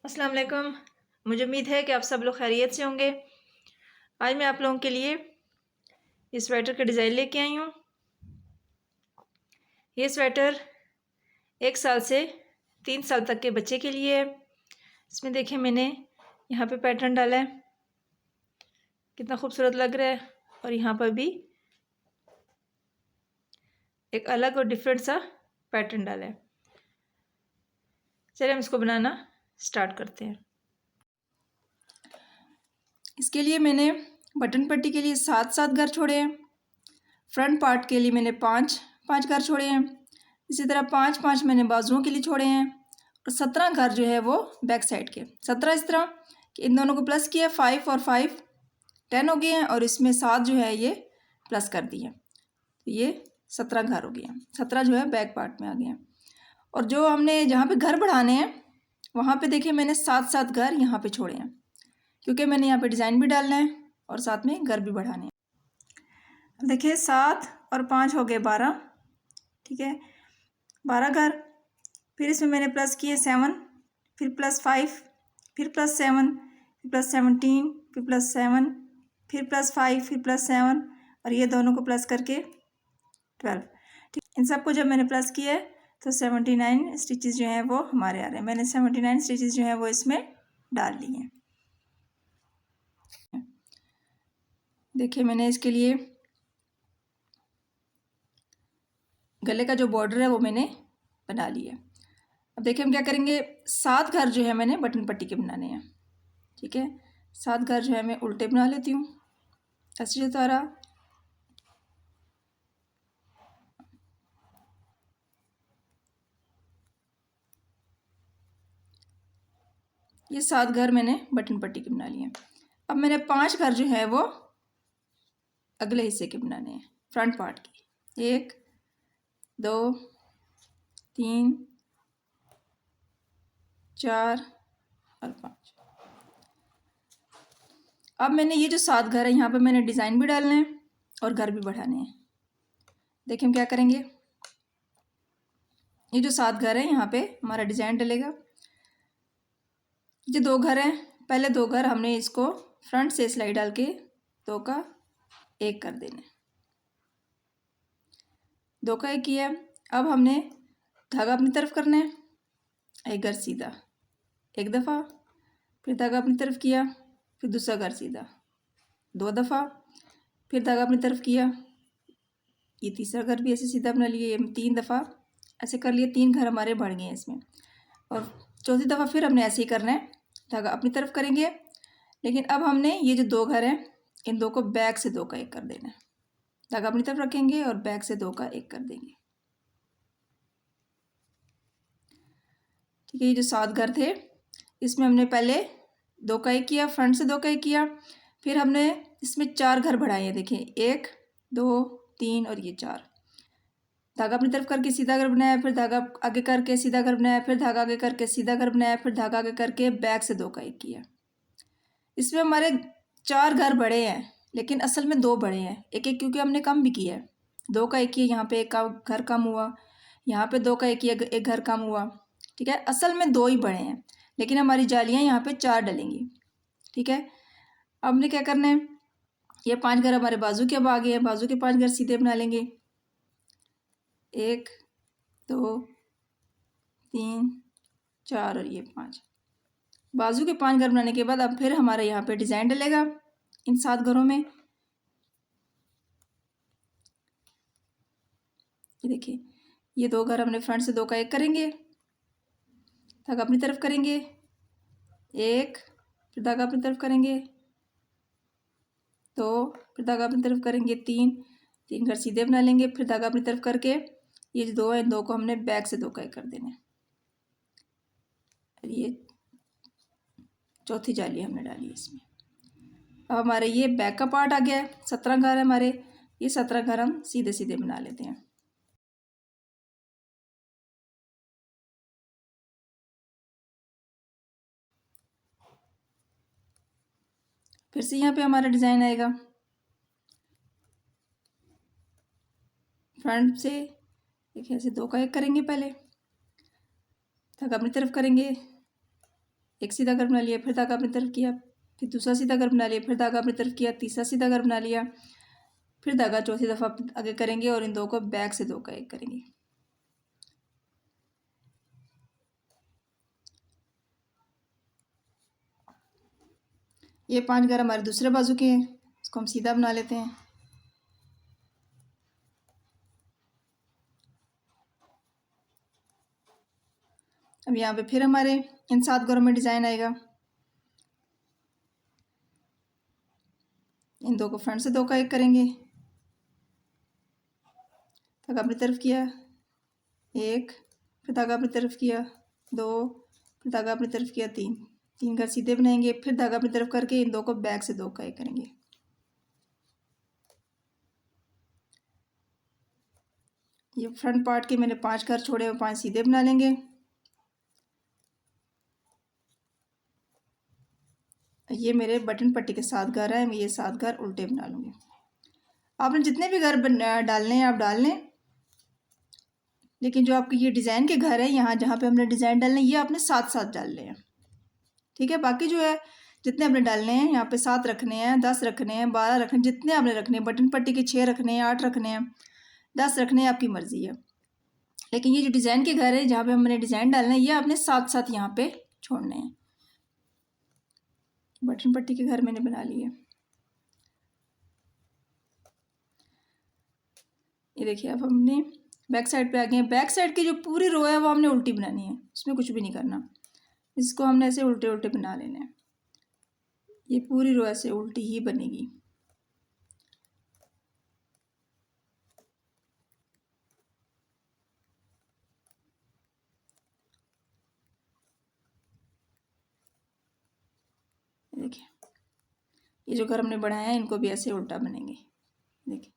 अस्सलाम वालेकुम। मुझे उम्मीद है कि आप सब लोग खैरियत से होंगे। आज मैं आप लोगों के लिए इस स्वेटर का डिज़ाइन लेके आई हूँ। ये स्वेटर 1 साल से 3 साल तक के बच्चे के लिए है। इसमें देखिए मैंने यहाँ पे पैटर्न डाला है, कितना खूबसूरत लग रहा है। और यहाँ पर भी एक अलग और डिफरेंट सा पैटर्न डाला है। चलिए हम इसको बनाना स्टार्ट करते हैं। इसके लिए मैंने बटन पट्टी के लिए 7 घर छोड़े हैं। फ्रंट पार्ट के लिए मैंने 5 घर छोड़े हैं। इसी तरह 5 मैंने बाजुओं के लिए छोड़े हैं। और 17 घर जो है वो बैक साइड के। 17 इस तरह कि इन दोनों को प्लस किया, 5 और 5 10 हो गए हैं। और इसमें 7 जो है ये प्लस कर दिए, तो ये 17 घर हो गए हैं। 17 जो है बैक पार्ट में आ गए हैं। और जो हमने जहाँ पे घर बढ़ाने हैं वहाँ पे देखिए मैंने 7 घर यहाँ पे छोड़े हैं, क्योंकि मैंने यहाँ पे डिज़ाइन भी डालना है और साथ में घर भी बढ़ाने हैं। देखिए 7 और 5 हो गए 12, ठीक है, 12 घर। फिर इसमें मैंने प्लस किए 7, फिर प्लस 5, फिर प्लस 7, फिर प्लस 17, फिर प्लस 7, फिर प्लस 5, फिर प्लस 7 और ये दोनों को प्लस करके 12। ठीक, इन सबको जब मैंने प्लस किया है तो 79 स्टिचेस जो हैं वो हमारे आ रहे हैं। मैंने 79 स्टिचेस जो हैं वो इसमें डाल ली हैं। देखिए मैंने इसके लिए गले का जो बॉर्डर है वो मैंने बना लिया। अब देखिए हम क्या करेंगे, 7 घर जो है मैंने बटन पट्टी के बनाने हैं। ठीक है, 7 घर जो है मैं उल्टे बना लेती हूँ ऐसी तरह। ये 7 घर मैंने बटन पट्टी के बना लिए हैं। अब मैंने 5 घर जो है वो अगले हिस्से के बनाने हैं, फ्रंट पार्ट के। 1 2 3 4 और 5। अब मैंने ये जो 7 घर है यहाँ पे मैंने डिज़ाइन भी डालने हैं और घर भी बढ़ाने हैं। देखिए हम क्या करेंगे, ये जो 7 घर है यहाँ पे हमारा डिज़ाइन डलेगा। ये 2 घर हैं, पहले 2 घर हमने इसको फ्रंट से सिलाई डाल के 2 का 1 कर देना है। 2 का 1 किया। अब हमने धागा अपनी तरफ करना है, 1 घर सीधा 1 दफ़ा, फिर धागा अपनी तरफ किया, फिर दूसरा घर सीधा 2 दफ़ा, फिर धागा अपनी तरफ किया, ये तीसरा घर भी ऐसे सीधा बना लिए, 3 दफ़ा ऐसे कर लिए। 3 घर हमारे बढ़ गए हैं इसमें। और चौथी दफ़ा फिर हमने ऐसे ही करना है, धागा अपनी तरफ करेंगे। लेकिन अब हमने ये जो 2 घर हैं इन 2 को बैक से 2 का 1 कर देना है। धागा अपनी तरफ रखेंगे और बैक से 2 का 1 कर देंगे। ठीक है, ये जो 7 घर थे इसमें हमने पहले 2 का 1 किया, फ्रंट से 2 का 1 किया, फिर हमने इसमें 4 घर बढ़ाए हैं। देखिए 1 2 3 और ये 4। धागा अपनी तरफ करके सीधा घर बनाया, फिर धागा आगे करके सीधा घर बनाया, फिर धागा आगे करके सीधा घर बनाया, फिर धागा आगे करके बैक से 2 का 1 किया। इसमें हमारे 4 घर बड़े हैं, लेकिन असल में 2 बड़े हैं। एक एक क्योंकि हमने कम भी किया है। 2 का 1 किया, यहाँ पे 1 का घर कम हुआ, यहाँ पे 2 का 1 किया, 1 घर कम हुआ। ठीक है, असल में 2 ही बड़े हैं, लेकिन हमारी जालियाँ यहाँ पे 4 डलेंगी। ठीक है, अब हमने क्या करना है, ये 5 घर हमारे बाजू के अब आ गए हैं। बाजू के 5 घर सीधे बना लेंगे, 1 2 3 4 और ये 5। बाजू के 5 घर बनाने के बाद अब फिर हमारे यहाँ पे डिज़ाइन डलेगा इन 7 घरों में। ये देखिए, ये 2 घर हमने फ्रंट से 2 का 1 करेंगे, धागा अपनी तरफ करेंगे 1, फिर धागा अपनी तरफ करेंगे 2, फिर धागा अपनी तरफ करेंगे 3 घर सीधे बना लेंगे, फिर धागा अपनी तरफ करके ये जो 2 है इन 2 को हमने बैक से 2 का 1 कर देना है। ये चौथी जाली हमने डाली इसमें। अब हमारे ये बैक का पार्ट आ गया है। 17 घर है हमारे, ये 17 घर हम सीधे सीधे बना लेते हैं। फिर से यहाँ पे हमारा डिज़ाइन आएगा, फ्रंट से देखिए ऐसे 2 का 1 करेंगे, पहले धागा अपनी तरफ करेंगे एक सीधा घर बना लिया, फिर धागा अपनी तरफ किया, फिर दूसरा सीधा घर बना लिया, फिर धागा अपनी तरफ किया, तीसरा सीधा घर बना लिया, फिर धागा चौथी दफ़ा आगे करेंगे और इन दो को बैक से दो का एक करेंगे। ये 5 घर हमारे दूसरे बाजू के हैं, इसको हम सीधा बना लेते हैं। अब यहाँ पे फिर हमारे इन 7 घरों में डिज़ाइन आएगा। इन दो को फ्रंट से दो का एक करेंगे, धागा अपनी तरफ किया, एक, फिर धागा अपनी तरफ किया, दो, फिर धागा अपनी तरफ किया, तीन, तीन घर सीधे बनाएंगे, फिर धागा अपनी तरफ करके इन दो को बैक से दो का एक करेंगे। ये फ्रंट पार्ट के मैंने 5 घर छोड़े और 5 सीधे बना लेंगे। ये मेरे बटन पट्टी के 7 घर हैं, मैं ये 7 घर उल्टे बना लूँगी। आपने जितने भी घर डालने हैं आप डाल लें, लेकिन जो आपके ये डिज़ाइन के घर हैं यहाँ जहाँ पे हमने डिज़ाइन डालने ये आपने 7 7 डालने हैं, ठीक है। बाकी जो है जितने आपने डालने हैं यहाँ पे 7 रखने हैं, 10 रखने हैं, 12 रखने, जितने आपने रखने हैं, बटन पट्टी के 6 रखने हैं, 8 रखने हैं, 10 रखने हैं, आपकी मर्ज़ी है। लेकिन ये जो डिज़ाइन के घर है जहाँ पे हमने डिज़ाइन डालना है ये आपने 7 7 यहाँ पे छोड़ने हैं। बटन पट्टी के घर मैंने बना लिए। ये देखिए अब हमने बैक साइड पे आ गए हैं। बैक साइड की जो पूरी रो है वो हमने उल्टी बनानी है, उसमें कुछ भी नहीं करना, इसको हमने ऐसे उल्टे उल्टे बना लेना है। ये पूरी रो ऐसे उल्टी ही बनेगी। देखिए ये जो घर हमने बनाया है इनको भी ऐसे उल्टा बनेंगे। देखिए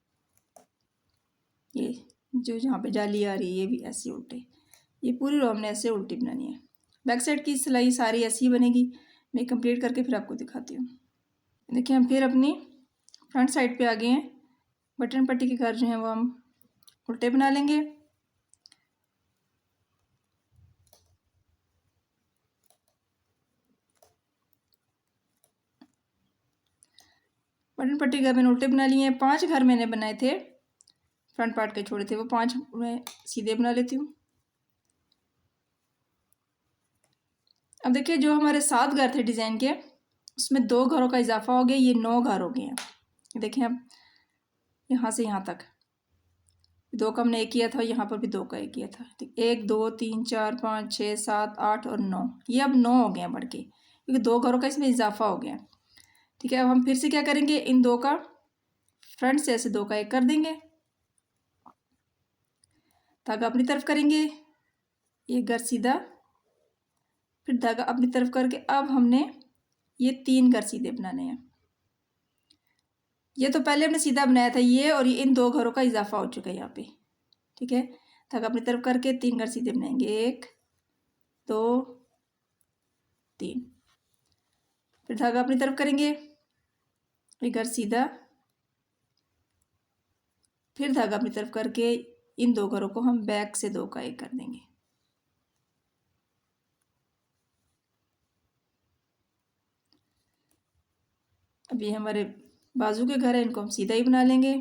ये जो जहाँ पे जाली आ रही है ये भी ऐसे उल्टे, ये पूरी रो हमने ऐसे उल्टी बनानी है। बैक साइड की सिलाई सारी ऐसी ही बनेगी। मैं कंप्लीट करके फिर आपको दिखाती हूँ। देखिए हम फिर अपनी फ्रंट साइड पे आ गए हैं। बटन पट्टी के घर जो हैं वो हम उल्टे बना लेंगे। बटन पट्टी के घर मैंने उल्टे बना लिए हैं। 5 घर मैंने बनाए थे, फ्रंट पार्ट के छोड़े थे, वो 5 मैं सीधे बना लेती हूँ। अब देखिए जो हमारे 7 घर थे डिज़ाइन के उसमें 2 घरों का इजाफा हो गया, ये 9 घर हो गए हैं। देखिए अब यहाँ से यहाँ तक 2 का हमने एक किया था, यहाँ पर भी 2 का एक किया था। ठीक, 1 2 3 4 5 6 7 8 और 9, ये अब 9 हो गए हैं बढ़ के, क्योंकि 2 घरों का इसमें इजाफा हो गया। ठीक है अब हम फिर से क्या करेंगे, इन 2 का फ्रंट से ऐसे 2 का एक कर देंगे, धागा अपनी तरफ करेंगे, एक घर सीधा, फिर धागा अपनी तरफ करके अब हमने ये 3 घर सीधे बनाने हैं। ये तो पहले हमने सीधा बनाया था ये, और ये इन 2 घरों का इजाफा हो चुका है यहाँ पे। ठीक है धागा अपनी तरफ करके 3 घर सीधे बनाएंगे, 1 2 3, फिर धागा अपनी तरफ करेंगे, एक घर सीधा, फिर धागा अपनी तरफ करके इन 2 घरों को हम बैक से 2 का एक कर देंगे। अब ये हमारे बाजू के घर है, इनको हम सीधा ही बना लेंगे।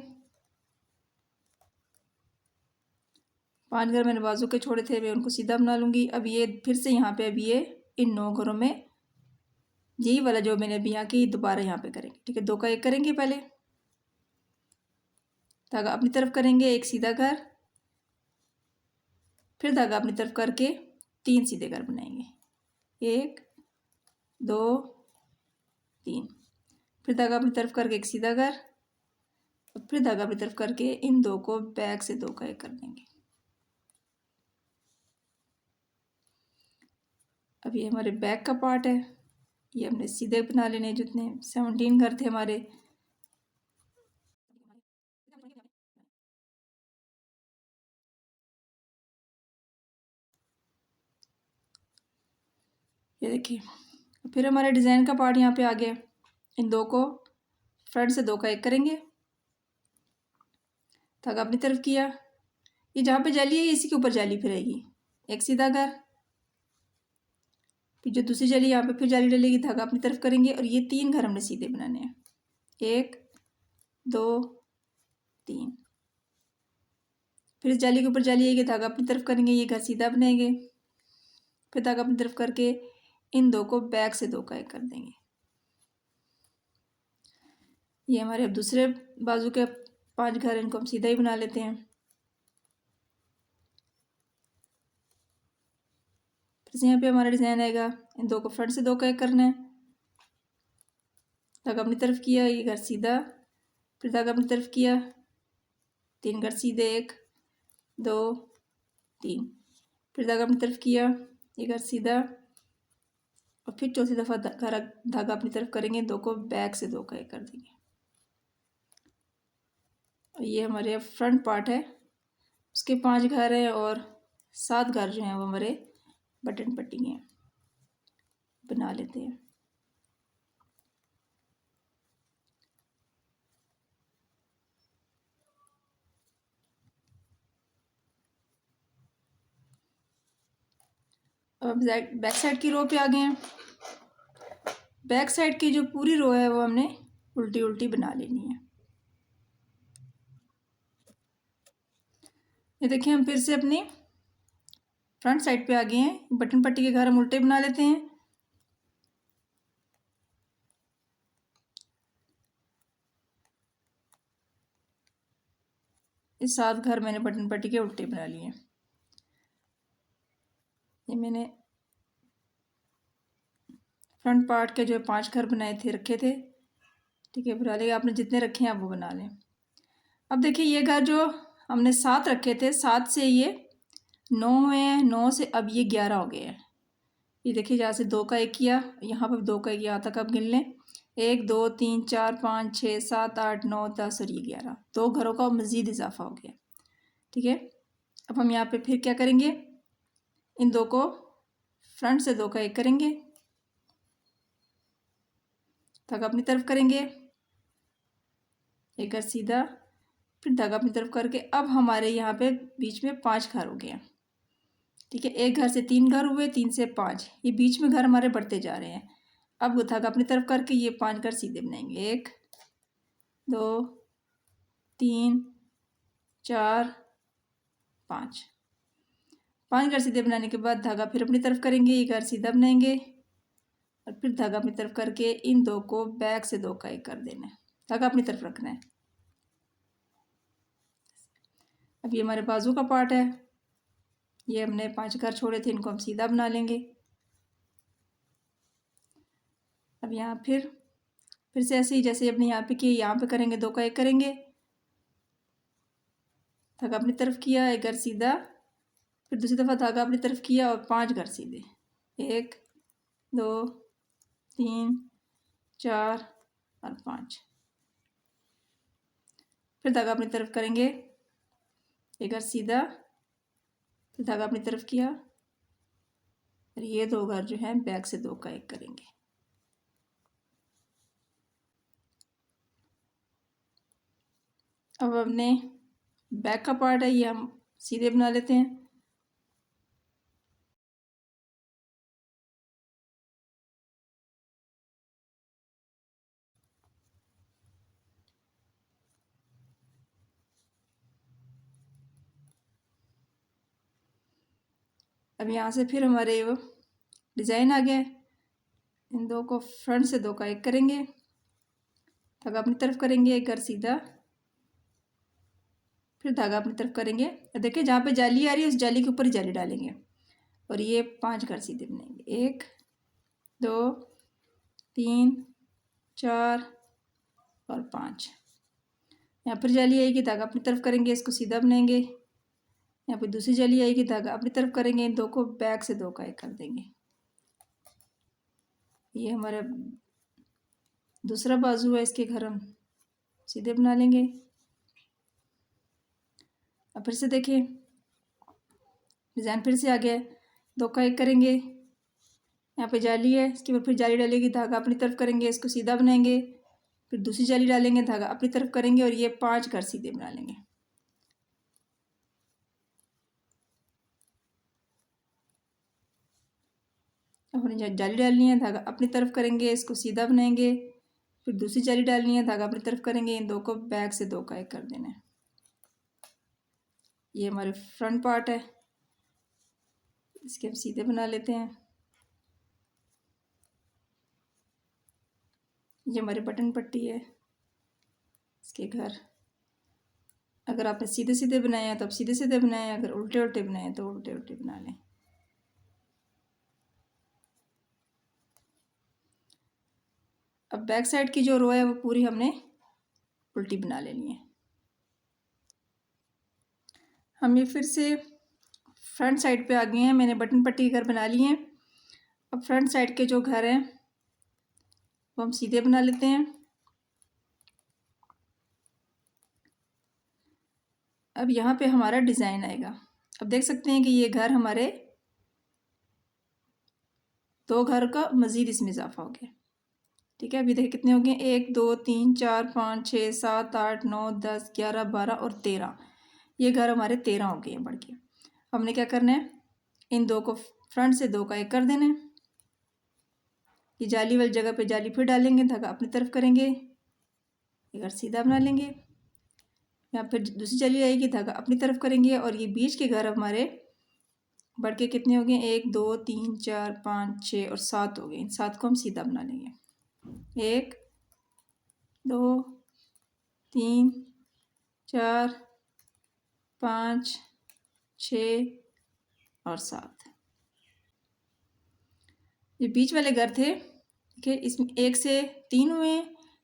5 घर मैंने बाजू के छोड़े थे, मैं उनको सीधा बना लूँगी। अब ये फिर से यहाँ पे अब ये इन 9 घरों में यही वाला जो मैंने अभी यहाँ की दोबारा यहाँ पे करेंगे। ठीक है 2 का एक करेंगे, पहले धागा अपनी तरफ करेंगे, एक सीधा घर, फिर धागा अपनी तरफ करके 3 सीधे घर बनाएंगे, 1 2 3, फिर धागा अपनी तरफ करके एक सीधा घर, फिर धागा अपनी तरफ करके इन 2 को बैक से 2 का एक कर देंगे। अब ये हमारे बैक का पार्ट है, ये हमने सीधे बना लेने, जितने 17 घर थे हमारे। ये देखिए फिर हमारे डिज़ाइन का पार्ट यहाँ पे आ गया। इन 2 को फ्रंट से 2 का एक करेंगे, धागा अपनी तरफ किया, ये जहाँ पे जाली है इसी के ऊपर जाली फिरेगी, एक सीधा घर, फिर जो दूसरी जाली यहाँ पे फिर जाली डलेगी, धागा अपनी तरफ करेंगे और ये 3 घर हमने सीधे बनाने हैं। 1 2 3। फिर इस जाली के ऊपर जाली आएगी, धागा अपनी तरफ करेंगे, ये घर सीधा बनाएंगे। फिर धागा अपनी तरफ करके इन 2 को बैक से 2 का एक कर देंगे। ये हमारे अब दूसरे बाजू के 5 घर, इनको हम सीधा ही बना लेते हैं। फिर यहाँ पे हमारा डिज़ाइन आएगा, इन 2 को फ्रंट से 2 का एक करना है। धागा अपनी तरफ किया, ये घर सीधा, फिर धागा अपनी तरफ किया, 3 घर सीधे, 1 2 3। फिर धागा अपनी तरफ किया, ये घर सीधा, और फिर चौथी दफ़ा धागा अपनी तरफ करेंगे, 2 को बैक से 2 का एक कर देंगे। और ये हमारे फ्रंट पार्ट है, उसके 5 घर हैं और 7 घर जो हैं वो हमारे बटन पट्टी हैं। बना लेते हैं। अब बैक साइड की रो पे आ गए हैं। बैक साइड की जो पूरी रो है वो हमने उल्टी उल्टी बना लेनी है। ये देखिए, हम फिर से अपनी फ्रंट साइड पे आ गए हैं। बटन पट्टी के घर हम उल्टे बना लेते हैं। इस 7 घर मैंने बटन पट्टी के उल्टे बना लिए हैं। ये मैंने फ्रंट पार्ट के जो 5 घर बनाए थे, रखे थे, ठीक है, बना लेंगे। आपने जितने रखे हैं आप वो बना लें। अब देखिए, ये घर जो हमने 7 रखे थे, 7 से ये 9 हुए हैं, 9 से अब ये 11 हो गए हैं। ये देखिए, जहाँ से 2 का एक किया, यहाँ पर 2 का एक, यहाँ तक आप गिन लें। 1 2 3 4 5 6 7 8 9 10 और ये 11, 2 घरों का मज़ीद इजाफा हो गया। ठीक है, अब हम यहाँ पे फिर क्या करेंगे, इन 2 को फ्रंट से 2 का एक करेंगे, धागा अपनी तरफ करेंगे, एक घर सीधा, फिर धागा अपनी तरफ करके अब हमारे यहाँ पे बीच में 5 घर हो गए हैं। ठीक है, एक घर से 3 घर हुए, 3 से 5, ये बीच में घर हमारे बढ़ते जा रहे हैं। अब धागा अपनी तरफ करके ये 5 घर सीधे बनाएंगे। 1 2 3 4 5। 5 घर सीधे बनाने के बाद धागा फिर अपनी तरफ करेंगे, ये घर सीधा बनाएंगे और फिर धागा अपनी तरफ करके इन 2 को बैक से 2 का एक कर देना है। धागा अपनी तरफ रखना है। अब ये हमारे बाजू का पार्ट है, ये हमने 5 घर छोड़े थे, इनको हम सीधा बना लेंगे। अब यहाँ फिर से ऐसे ही जैसे अपने यहाँ पे किए, यहाँ पे करेंगे, 2 का एक करेंगे, धागा अपनी तरफ किया, एक घर सीधा, फिर दूसरी दफ़ा धागा अपनी तरफ किया और 5 घर सीधे। 1 2 3 4 और 5। फिर धागा अपनी तरफ करेंगे, एक घर सीधा, फिर धागा अपनी तरफ किया और ये 2 घर जो हैं बैक से 2 का एक करेंगे। अब अपने बैक का पार्ट है, ये हम सीधे बना लेते हैं। अब यहाँ से फिर हमारे वो डिज़ाइन आ गया। इन 2 को फ्रंट से 2 का एक करेंगे, धागा अपनी तरफ करेंगे, एक घर सीधा, फिर धागा अपनी तरफ करेंगे। देखिए, जहाँ पे जाली आ रही है उस जाली के ऊपर ही जाली डालेंगे और ये 5 घर सीधे बनेंगे। 1 2 3 4 और 5। यहाँ पर जाली आएगी, धागा अपनी तरफ करेंगे, इसको सीधा बनाएंगे। यहाँ पे दूसरी जाली आएगी, धागा अपनी तरफ करेंगे, इन 2 को बैक से 2 का एक कर देंगे। ये हमारा दूसरा बाजू है, इसके घर हम सीधे बना लेंगे। अब फिर से देखिए, डिज़ाइन फिर से आ गया। 2 का एक करेंगे, यहाँ पे जाली है, इसके ऊपर फिर जाली डालेगी, धागा अपनी तरफ करेंगे, इसको सीधा बनाएंगे, फिर दूसरी जाली डालेंगे, धागा अपनी तरफ करेंगे और ये 5 घर सीधे बना लेंगे। अब हमने जाली डालनी है, धागा अपनी तरफ करेंगे, इसको सीधा बनाएंगे, फिर दूसरी जाली डालनी है, धागा अपनी तरफ करेंगे, इन दो को बैक से दो का एक कर देना है। ये हमारे फ्रंट पार्ट है, इसके हम सीधे बना लेते हैं। ये हमारी बटन पट्टी है, इसके घर अगर आपने सीधे सीधे बनाए हैं तो आप सीधे सीधे बनाएं, अगर उल्टे उल्टे बनाए हैं तो उल्टे उल्टे बना लें। अब बैक साइड की जो रो है वो पूरी हमने उल्टी बना लेनी है। हम ये फिर से फ्रंट साइड पे आ गए हैं, मैंने बटन पट्टी के घर बना लिए हैं। अब फ्रंट साइड के जो घर हैं वो हम सीधे बना लेते हैं। अब यहाँ पे हमारा डिज़ाइन आएगा। अब देख सकते हैं कि ये घर हमारे दो घर का मज़ीद इसमें इजाफा हो गया। ठीक है, अभी देखिए कितने हो गए, 1 2 3 4 5 6 7 8 9 10 11 12 और 13। ये घर हमारे 13 हो गए हैं बढ़ के। हमने क्या करना है, इन दो को फ्रंट से दो का एक कर देना है। ये जाली वाली जगह पे जाली फिर डालेंगे, धागा अपनी तरफ करेंगे, ये घर सीधा बना लेंगे। यहाँ फिर दूसरी जाली आएगी, धागा अपनी तरफ करेंगे, और ये बीच के घर हमारे बढ़ के कितने हो गए, 1 2 3 4 5 6 और 7 हो गए। इन 7 को हम सीधा बना लेंगे। 1 2 3 4 5 6 और 7। ये बीच वाले घर थे, ठीक है, इसमें 1 से 3 हुए,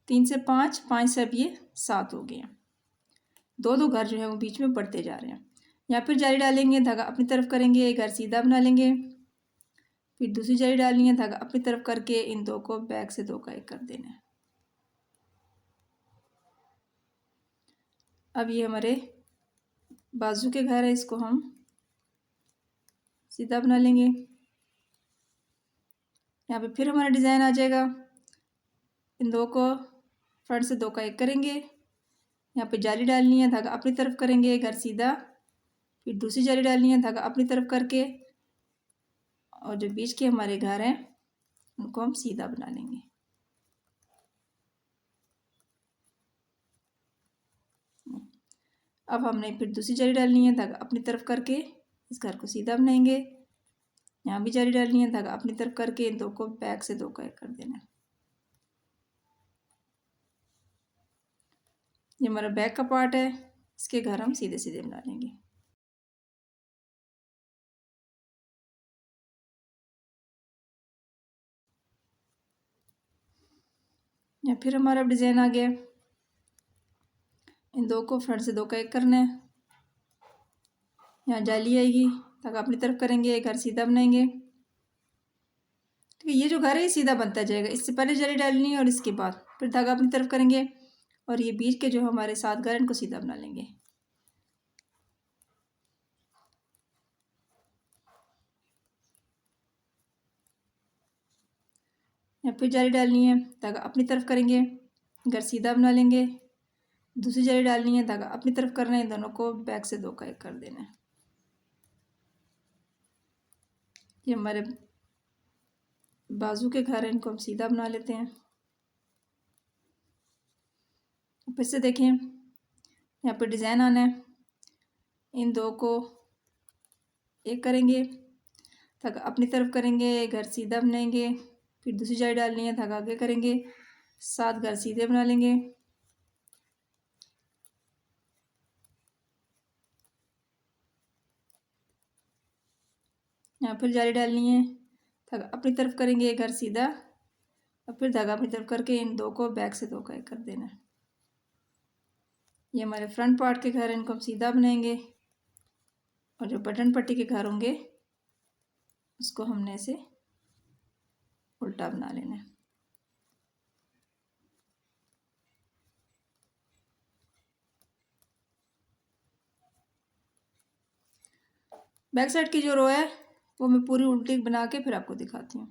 3 से 5, 5 से अब ये 7 हो गए हैं। दो दो घर जो है वो बीच में बढ़ते जा रहे हैं। यहाँ फिर जाली डालेंगे, धागा अपनी तरफ करेंगे, घर सीधा बना लेंगे, फिर दूसरी जाली डालनी है, धागा अपनी तरफ करके इन दो को बैक से दो का एक कर देना है। अब ये हमारे बाजू के घर है, इसको हम सीधा बना लेंगे। यहाँ पे फिर हमारा डिज़ाइन आ जाएगा। इन दो को फ्रंट से दो का एक करेंगे, यहाँ पे जाली डालनी है, धागा अपनी तरफ करेंगे, घर सीधा, फिर दूसरी जाली डालनी है, धागा अपनी तरफ करके, और जो बीच के हमारे घर हैं उनको हम सीधा बना लेंगे। अब हमने फिर दूसरी जाली डालनी है, धागा अपनी तरफ करके इस घर को सीधा बनाएंगे। यहाँ भी जाली डालनी है, धागा अपनी तरफ करके इन दो को बैक से दो का एक कर देना है। ये हमारा बैक का पार्ट है, इसके घर हम सीधे सीधे बना लेंगे। यहाँ फिर हमारा डिज़ाइन आ गया। इन दो को फ्रंट से दो का एक करना है, यहाँ जाली आएगी, धागा अपनी तरफ करेंगे, घर सीधा बनाएंगे। ठीक है, ये जो घर है ये सीधा बनता जाएगा, इससे पहले जाली डालनी है और इसके बाद फिर धागा अपनी तरफ करेंगे, और ये बीच के जो हमारे 7 घर इनको सीधा बना लेंगे। या फिर जाली डालनी है, धागा अपनी तरफ करेंगे, घर सीधा बना लेंगे, दूसरी जाली डालनी है, धागा अपनी तरफ करना है, इन दोनों को बैक से दो का एक कर देना है। ये हमारे बाजू के घर हैं, इनको हम सीधा बना लेते हैं। फिर से देखें, यहाँ पर डिज़ाइन आना है, इन दो को एक करेंगे, धागा अपनी तरफ करेंगे, घर सीधा बनाएंगे, फिर दूसरी जाली डालनी है, धागा आगे करेंगे, 7 घर सीधे बना लेंगे। यहाँ फिर जाली डालनी है, धागा अपनी तरफ करेंगे, घर सीधा, और फिर धागा अपनी तरफ करके इन दो को बैक से दो का एक कर देना है। ये हमारे फ्रंट पार्ट के घर हैं, इनको हम सीधा बनाएंगे, और जो बटन पट्टी के घर होंगे उसको हमने ऐसे उल्टा बना लेना है। बैक साइड की जो रो है वो मैं पूरी उल्टी बना के फिर आपको दिखाती हूँ।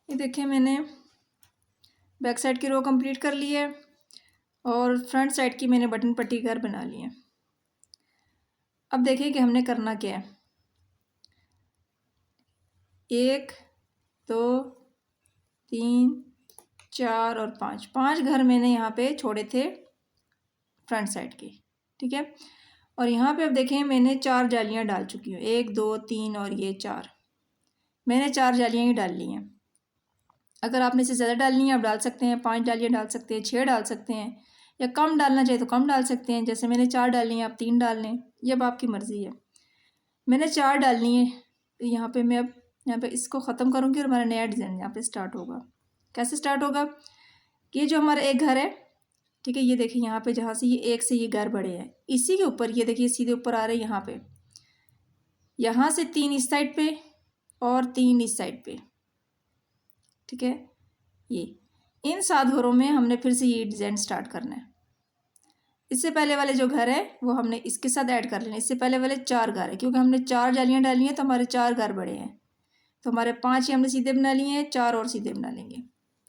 ये देखिए, मैंने बैक साइड की रो कंप्लीट कर ली है, और फ्रंट साइड की मैंने बटन पट्टी घर बना ली है। अब देखिए कि हमने करना क्या है। 1 2 3 4 और 5, 5 घर मैंने यहाँ पे छोड़े थे फ्रंट साइड के। ठीक है, और यहाँ पे अब देखें मैंने 4 जालियाँ डाल चुकी हूँ, 1 2 3 और ये 4, मैंने 4 जालियाँ ही डाल ली हैं। अगर आपने इसे ज़्यादा डालनी है आप डाल सकते हैं, 5 डालियाँ डाल सकते हैं, 6 डाल सकते हैं, या कम डालना चाहिए तो कम डाल सकते हैं। जैसे मैंने 4 डालनी है, आप 3 डाल लें, ये अब आपकी मर्ज़ी है। मैंने 4 डालनी है, तो यहाँ पे मैं अब यहाँ पे इसको ख़त्म करूँगी और हमारा नया डिज़ाइन यहाँ पे स्टार्ट होगा। कैसे स्टार्ट होगा, ये जो हमारा एक घर है, ठीक है, ये देखिए यहाँ पे जहाँ से ये एक से ये घर बड़े हैं, इसी के ऊपर ये देखिए सीधे ऊपर आ रहे हैं यहाँ पे, यहाँ से 3 इस साइड पे और 3 इस साइड पे। ठीक है, ये इन 7 घरों में हमने फिर से ये डिज़ाइन स्टार्ट करना है। इससे पहले वाले जो घर है वो हमने इसके साथ ऐड कर लेना। इससे पहले वाले 4 घर है, क्योंकि हमने 4 जालियाँ डाली हैं तो हमारे 4 घर बड़े हैं, तो हमारे 5 ही हमने सीधे बना लिए हैं, 4 और सीधे बना लेंगे,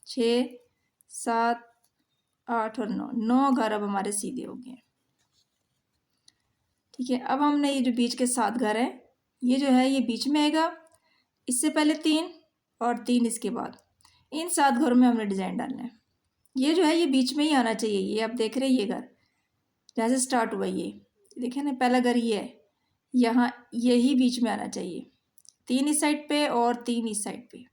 6 7 8 और 9, 9 घर अब हमारे सीधे हो गए। ठीक है, अब हमने ये जो बीच के 7 घर हैं, ये जो है ये बीच में आएगा, इससे पहले 3 और 3 इसके बाद, इन 7 घरों में हमने डिज़ाइन डालना है। ये जो है ये बीच में ही आना चाहिए। ये आप देख रहे हैं ये घर जहाँ से स्टार्ट हुआ, ये देखिए ना, पहला घर ये है, यहाँ यही बीच में आना चाहिए, 3 इस साइड पे और 3 इस साइड पे।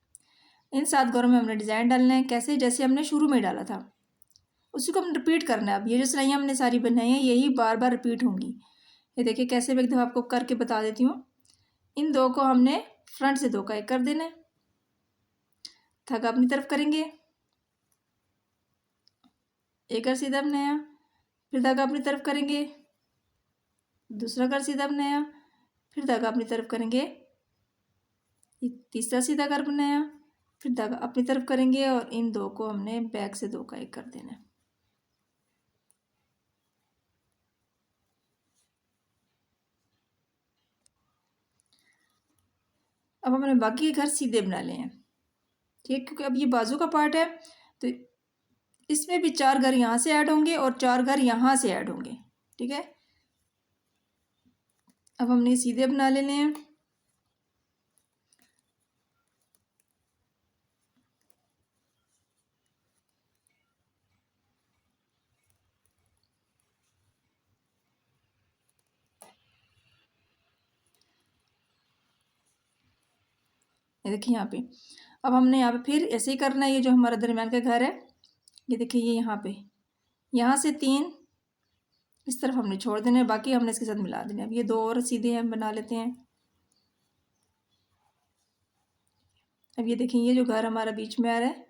इन 7 घरों में हमने डिज़ाइन डालना है। कैसे, जैसे हमने शुरू में डाला था उसी को हम रिपीट करना है। अब ये जो सिलाइयाँ हमने सारी बनाई हैं यही बार बार रिपीट होंगी। ये देखिए कैसे, मैं एक दफ़ा आपको करके बता देती हूँ। इन 2 को हमने फ्रंट से 2 का एक कर देना है, धागा अपनी तरफ करेंगे, एक घर सीधा बनाया, फिर धागा अपनी तरफ करेंगे, दूसरा घर सीधा बनाया, फिर धागा अपनी तरफ करेंगे, तीसरा सीधा घर बनाया, फिर धागा अपनी तरफ करेंगे, और इन 2 को हमने बैक से 2 का एक कर देना है। अब हमने बाकी के घर सीधे बना लिए हैं। ठीक है, क्योंकि अब ये बाजू का पार्ट है तो इसमें भी 4 घर यहाँ से ऐड होंगे और 4 घर यहाँ से ऐड होंगे। ठीक है, अब हमने सीधे बना लेने हैं। ये देखिए यहाँ पे, अब हमने यहाँ पे फिर ऐसे ही करना है। ये जो हमारा दरमियान का घर है, ये देखिए ये यहाँ से 3 इस तरफ हमने छोड़ देने, बाकी हमने इसके साथ मिला देने। अब ये 2 और सीधे हम बना लेते हैं। अब ये देखिए ये जो घर हमारा बीच में आ रहा है,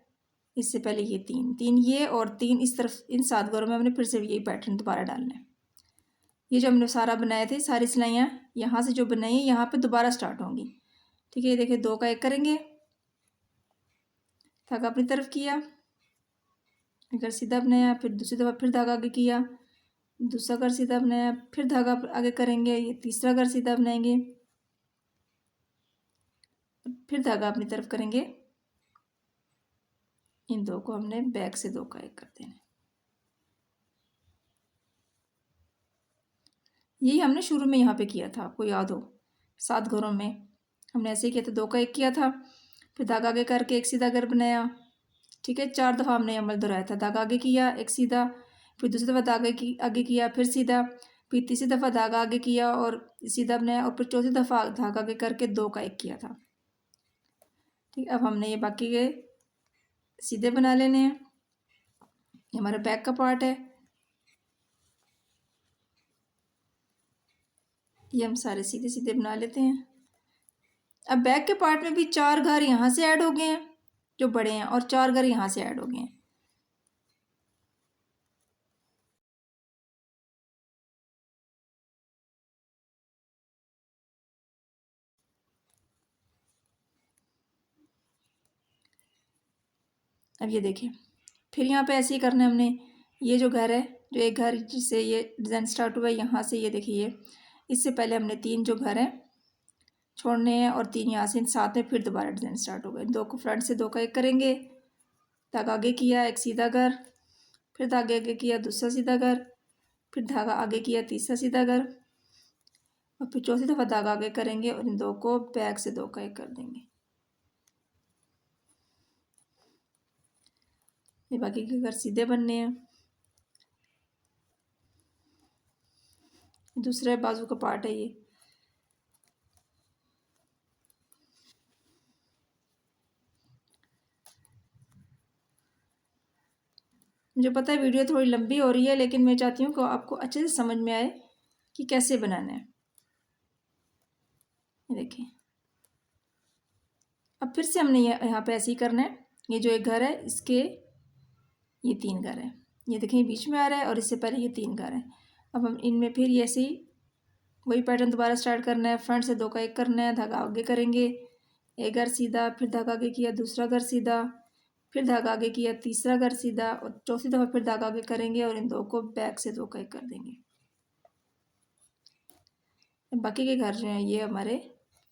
इससे पहले ये 3 ये और 3 इस तरफ, इन 7 घरों में हमने फिर से यही पैटर्न दोबारा डालना है। ये जो हमने सारा बनाए थे, सारी सिलाइयाँ यहाँ से जो बनाई है यहाँ पे दोबारा स्टार्ट होंगी। ठीक है, ये देखिए 2 का एक करेंगे, धागा अपनी तरफ किया, अगर सीधा बनाया, फिर दूसरी दफ़ा फिर धागा आगे किया, दूसरा घर सीधा बनाया, फिर धागा आगे करेंगे, ये तीसरा घर सीधा बनाएंगे, फिर धागा अपनी तरफ करेंगे, इन 2 को हमने बैक से 2 का एक कर देना। यही हमने शुरू में यहाँ पे किया था, आपको याद हो 7 घरों में हमने ऐसे ही किया था, 2 का एक किया था, फिर धागा आगे करके एक सीधा घर बनाया। ठीक है, 4 दफ़ा हमने अमल दोहराया था, धागा आगे किया एक सीधा, फिर दूसरी दफ़ा धागा की आगे किया फिर सीधा, फिर तीसरी दफ़ा धागा आगे किया और सीधा बनाया, और फिर चौथी दफ़ा धागा आगे करके 2 का एक किया था। ठीक, अब हमने ये बाकी के सीधे बना लेने हैं। ये हमारा बैक का पार्ट है, ये हम सारे सीधे सीधे बना लेते हैं। अब बैक के पार्ट में भी 4 घर यहाँ से ऐड हो गए हैं जो बड़े हैं, और 4 घर यहाँ से ऐड हो गए हैं। अब ये देखिए, फिर यहाँ पे ऐसे ही करना है हमने। ये जो घर है, जो एक घर जिससे ये डिज़ाइन स्टार्ट हुआ है, यहाँ से ये देखिए, इससे पहले हमने 3 जो घर हैं छोड़ने हैं, और 3 यहाँ से, इन 7 में फिर दोबारा डिज़ाइन स्टार्ट हो गए। 2 को फ्रंट से 2 का एक करेंगे, धागा आगे किया एक सीधा घर, फिर धागे आगे किया दूसरा सीधा घर, फिर धागा आगे किया तीसरा सीधा घर, और फिर चौथी दफ़ा धागा आगे करेंगे और इन 2 को बैक से 2 का एक कर देंगे। ये बाकी के घर सीधे बनने हैं। दूसरे बाजू का पार्ट है ये। मुझे पता है वीडियो थोड़ी लंबी हो रही है, लेकिन मैं चाहती हूँ कि आपको अच्छे से समझ में आए कि कैसे बनाना है। ये देखिए, अब फिर से हमने यहाँ पे ऐसे ही करना है। ये जो एक घर है, इसके ये 3 घर है। ये देखिए बीच में आ रहा है और इससे पहले ये 3 घर है। अब हम इनमें फिर ये ऐसे ही वही पैटर्न दोबारा स्टार्ट करना है। फ्रंट से 2 का 1 करना है, धागा आगे करेंगे, एक घर सीधा, फिर धागा आगे किया, दूसरा घर सीधा, फिर धागा आगे किया, तीसरा घर सीधा, और चौथी दफ़ा फिर धागा आगे करेंगे और इन 2 को बैक से 2 का 1 कर देंगे। बाकी के घर जो हैं ये हमारे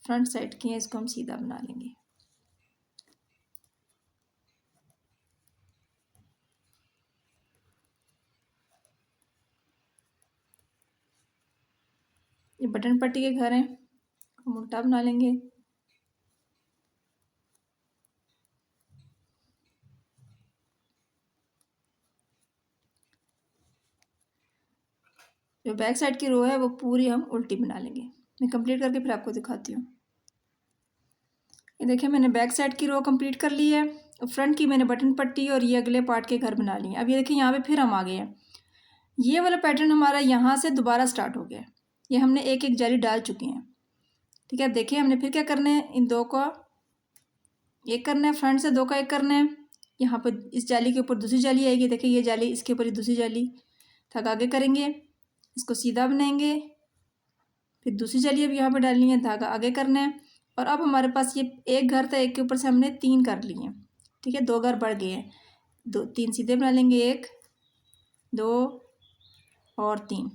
फ्रंट साइड के हैं, इसको हम सीधा बना लेंगे। ये बटन पट्टी के घर हैं, हम उल्टा बना लेंगे। जो बैक साइड की रो है वो पूरी हम उल्टी बना लेंगे। मैं कंप्लीट करके फिर आपको दिखाती हूँ। ये देखिए मैंने बैक साइड की रो कंप्लीट कर ली है, और फ्रंट की मैंने बटन पट्टी और ये अगले पार्ट के घर बना लिए। अब ये देखिए यहाँ पे फिर हम आ गए हैं। ये वाला पैटर्न हमारा यहाँ से दोबारा स्टार्ट हो गया। ये हमने एक एक जाली डाल चुके हैं। ठीक है, देखिए हमने फिर क्या करना है, इन 2 का 1 करना है, फ्रंट से 2 का 1 करना है। यहाँ पर इस जाली के ऊपर दूसरी जाली आएगी, देखिए ये जाली, इसके ऊपर ये दूसरी जाली, धागा आगे करेंगे, इसको सीधा बनाएंगे, फिर दूसरी जाली अब यहाँ पर डालनी है, धागा आगे करना है। और अब हमारे पास ये एक घर था, एक के ऊपर से हमने 3 कर लिए हैं। ठीक है, 2 घर बढ़ गए हैं, 3 सीधे बना लेंगे, 1 2 और 3।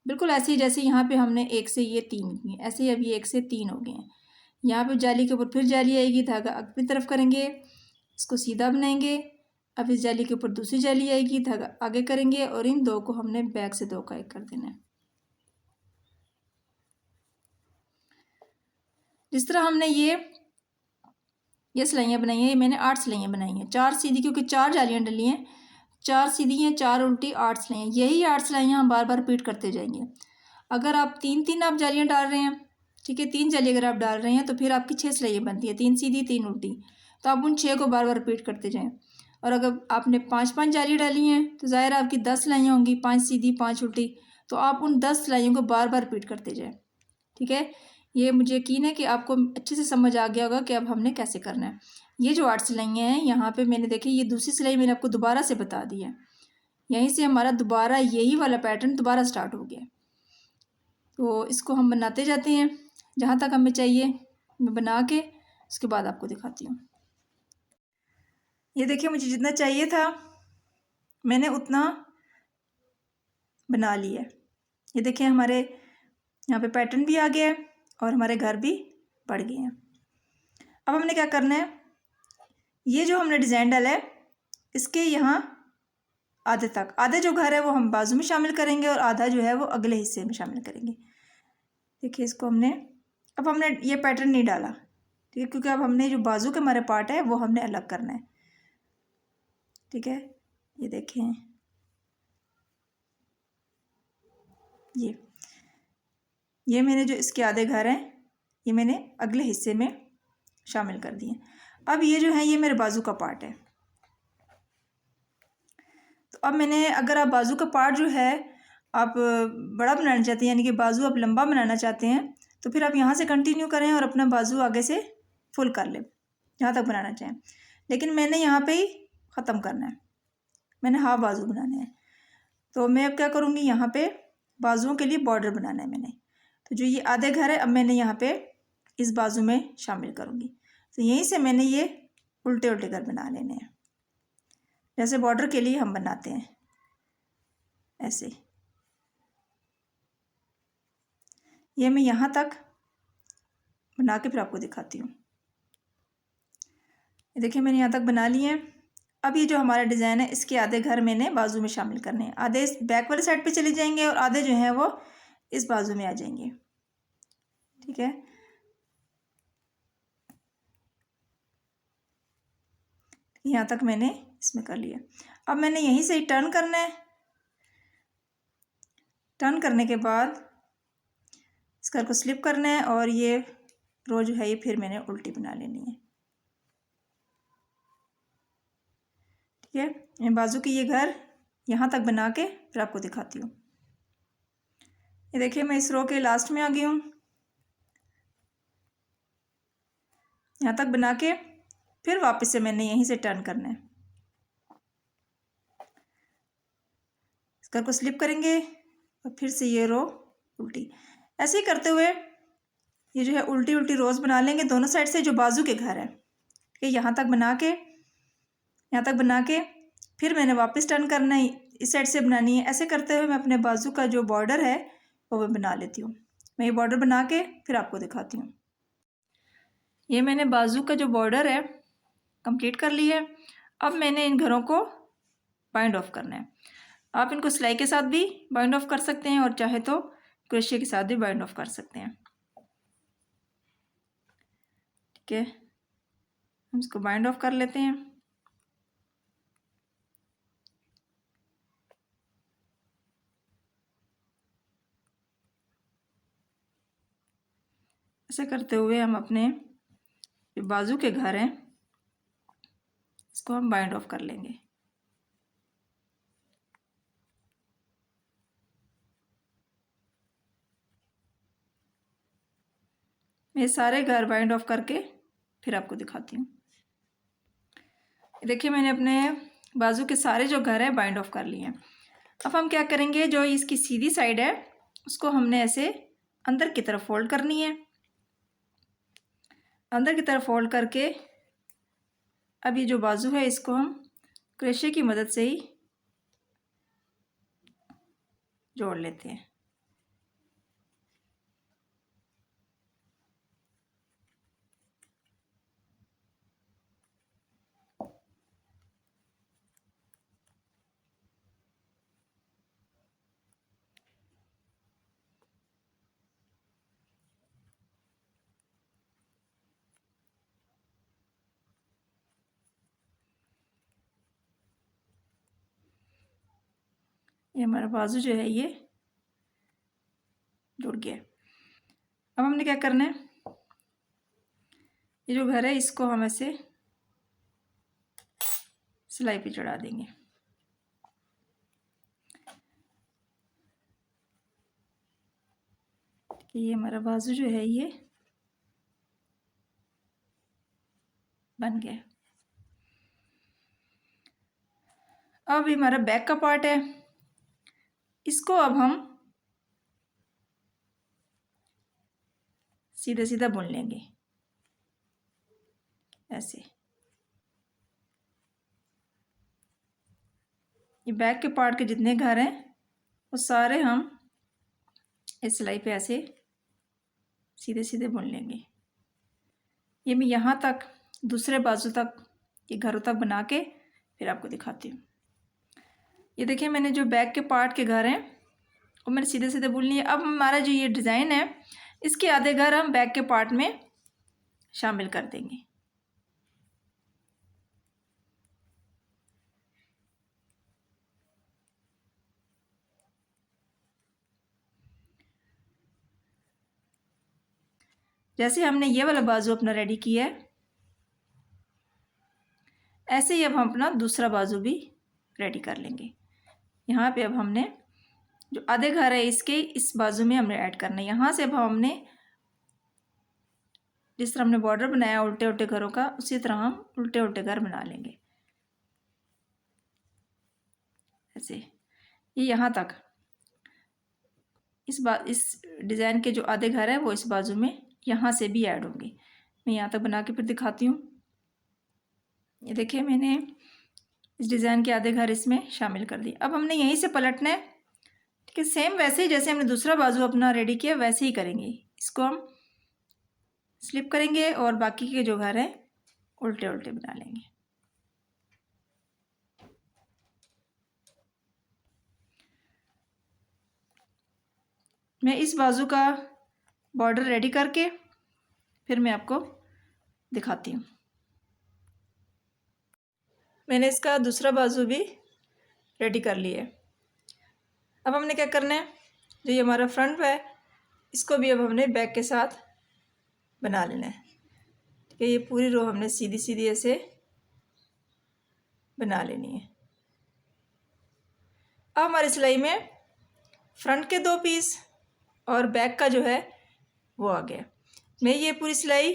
बिल्कुल ऐसे ही जैसे यहाँ पे हमने 1 से ये 3 किए, ऐसे ही अभी 1 से 3 हो गए हैं। यहाँ पे जाली के ऊपर फिर जाली आएगी, धागा अगली तरफ करेंगे, इसको सीधा बनाएंगे। अब इस जाली के ऊपर दूसरी जाली आएगी, धागा आगे करेंगे, और इन 2 को हमने बैक से 2 का 1 कर देना है। जिस तरह हमने ये सिलाइयाँ बनाई हैं, ये मैंने 8 सिलाइयाँ बनाई हैं, 4 सीधी, क्योंकि 4 जालियाँ डली हैं, 4 सीधी हैं, 4 उल्टी, 8 सिलाइयाँ। यही 8 सिलाइयाँ हम बार बार रिपीट करते जाएंगे। अगर आप 3 आप जालियाँ डाल रहे हैं, ठीक है, 3 जाली अगर आप डाल रहे हैं तो फिर आपकी 6 सिलाइयाँ बनती है, 3 सीधी 3 उल्टी। तो आप उन 6 को बार बार रिपीट करते जाएँ। और अगर आपने 5 जाली डाली हैं तो ज़ाहिर है आपकी 10 सिलाइयाँ होंगी, 5 सीधी 5 उल्टी। तो आप उन 10 सिलाइयों को बार बार रिपीट करते जाएँ। ठीक है, ये मुझे यकीन है कि आपको अच्छे से समझ आ गया होगा कि अब हमने कैसे करना है। ये जो 8 सिलाइयाँ हैं, यहाँ पे मैंने देखी, ये दूसरी सिलाई मैंने आपको दोबारा से बता दी है। यहीं से हमारा दोबारा यही वाला पैटर्न दोबारा स्टार्ट हो गया। तो इसको हम बनाते जाते हैं जहाँ तक हमें चाहिए। मैं बना के उसके बाद आपको दिखाती हूँ। ये देखिए मुझे जितना चाहिए था मैंने उतना बना लिया है। ये देखिए हमारे यहाँ पे पैटर्न भी आ गया है और हमारे घर भी बढ़ गए हैं। अब हमने क्या करना है, ये जो हमने डिज़ाइन डाला है इसके यहाँ आधे तक, आधे जो घर है वो हम बाजू में शामिल करेंगे और आधा जो है वो अगले हिस्से में शामिल करेंगे। देखिए इसको अब हमने ये पैटर्न नहीं डाला, ठीक है, क्योंकि अब हमने जो बाजू के हमारे पार्ट है वो हमने अलग करना है। ठीक है, ये देखें, ये मैंने जो इसके आधे घर हैं ये मैंने अगले हिस्से में शामिल कर दिए। अब ये जो है ये मेरे बाजू का पार्ट है। तो अब मैंने, अगर आप बाजू का पार्ट जो है आप बड़ा बनाना चाहते हैं, यानी कि बाजू आप लंबा बनाना चाहते हैं, तो फिर आप यहाँ से कंटिन्यू करें और अपना बाजू आगे से फुल कर लें जहाँ तक बनाना चाहें। लेकिन मैंने यहाँ पे ही ख़त्म करना है, मैंने हाफ बाजू बनाने हैं। तो मैं अब क्या करूँगी, यहाँ पे बाजुओं के लिए बॉर्डर बनाना है मैंने। तो जो ये आधे घर है अब मैंने यहाँ पे इस बाजू में शामिल करूँगी। तो यहीं से मैंने ये उल्टे उल्टे घर बना लेने हैं, जैसे बॉर्डर के लिए हम बनाते हैं ऐसे। ये मैं यहाँ तक बना के फिर आपको दिखाती हूँ। ये देखिए मैंने यहाँ तक बना लिए हैं। अब ये जो हमारा डिज़ाइन है इसके आधे घर मैंने बाजू में शामिल करने हैं, आधे इस बैक वाले साइड पे चले जाएंगे और आधे जो हैं वो इस बाजू में आ जाएंगे। ठीक है, यहाँ तक मैंने इसमें कर लिया। अब मैंने यहीं से ही टर्न करना है। टर्न करने के बाद इस घर को स्लिप करना है और ये रो जो है ये फिर मैंने उल्टी बना लेनी है। ठीक है, मैं बाजू की ये घर यहाँ तक बना के फिर आपको दिखाती हूँ। ये देखिए मैं इस रो के लास्ट में आ गई हूँ। यहाँ तक बना के फिर वापस से मैंने यहीं से टर्न करना है। इस घर को स्लिप करेंगे और फिर से ये रो उल्टी। ऐसे ही करते हुए ये जो है उल्टी उल्टी रोज बना लेंगे दोनों साइड से, जो बाजू के घर है। ठीक है, यहाँ तक बना के फिर मैंने वापस टर्न करना है, इस साइड से बनानी है। ऐसे करते हुए मैं अपने बाजू का जो बॉर्डर है वो मैं बना लेती हूँ। मैं ये बॉर्डर बना के फिर आपको दिखाती हूँ। ये मैंने बाजू का जो बॉर्डर है कंप्लीट कर लिया है। अब मैंने इन घरों को बाइंड ऑफ करना है। आप इनको सिलाई के साथ भी बाइंड ऑफ कर सकते हैं और चाहे तो क्रोशिया के साथ भी बाइंड ऑफ कर सकते हैं। ठीक है, हम इसको बाइंड ऑफ कर लेते हैं। ऐसे करते हुए हम अपने जो बाजू के घर हैं इसको हम बाइंड ऑफ कर लेंगे। मैं सारे घर बाइंड ऑफ करके फिर आपको दिखाती हूँ। देखिए मैंने अपने बाजू के सारे जो घर है बाइंड ऑफ कर लिए हैं। अब हम क्या करेंगे, जो इसकी सीधी साइड है उसको हमने ऐसे अंदर की तरफ फोल्ड करनी है। अंदर की तरफ फोल्ड करके अब ये जो बाजू है इसको हम क्रोशिया की मदद से ही जोड़ लेते हैं। ये हमारा बाजू जो है ये जुड़ गया। अब हमने क्या करना है, ये जो घर है इसको हम ऐसे सिलाई पे चढ़ा देंगे। ये हमारा बाजू जो है ये बन गया। अब ये हमारा बैक का पार्ट है, इसको अब हम सीधा सीधा बुन लेंगे ऐसे। ये बैक के पार्ट के जितने घर हैं वो सारे हम इस सिलाई पे ऐसे सीधे सीधे बुन लेंगे। ये मैं यहाँ तक दूसरे बाजू तक ये घरों तक बना के फिर आपको दिखाती हूँ। ये देखिए मैंने जो बैक के पार्ट के घर हैं वो मैंने सीधे सीधे बुन लिए। अब हमारा जो ये डिज़ाइन है इसके आधे घर हम बैक के पार्ट में शामिल कर देंगे। जैसे हमने ये वाला बाजू अपना रेडी किया है ऐसे ही अब हम अपना दूसरा बाजू भी रेडी कर लेंगे। यहाँ पे अब हमने जो आधे घर है इसके इस बाजू में हमने ऐड करना है। यहाँ से अब हमने जिस तरह हमने बॉर्डर बनाया उल्टे उल्टे घरों का उसी तरह हम उल्टे उल्टे घर बना लेंगे ऐसे। ये यहाँ तक इस डिज़ाइन के जो आधे घर हैं वो इस बाजू में यहाँ से भी ऐड होंगे। मैं यहाँ तक बना के फिर दिखाती हूँ। ये देखिए मैंने इस डिज़ाइन के आधे घर इसमें शामिल कर दिए। अब हमने यहीं से पलटना है। ठीक है, सेम वैसे ही जैसे हमने दूसरा बाजू अपना रेडी किया वैसे ही करेंगे। इसको हम स्लिप करेंगे और बाकी के जो घर हैं उल्टे उल्टे बना लेंगे। मैं इस बाजू का बॉर्डर रेडी करके फिर मैं आपको दिखाती हूँ। मैंने इसका दूसरा बाजू भी रेडी कर लिया है। अब हमने क्या करना है, जो ये हमारा फ्रंट है इसको भी अब हमने बैक के साथ बना लेना है। ठीक है, ये पूरी रो हमने सीधी सीधी ऐसे बना लेनी है। अब हमारी सिलाई में फ्रंट के 2 पीस और बैक का जो है वो आ गया। मैं ये पूरी सिलाई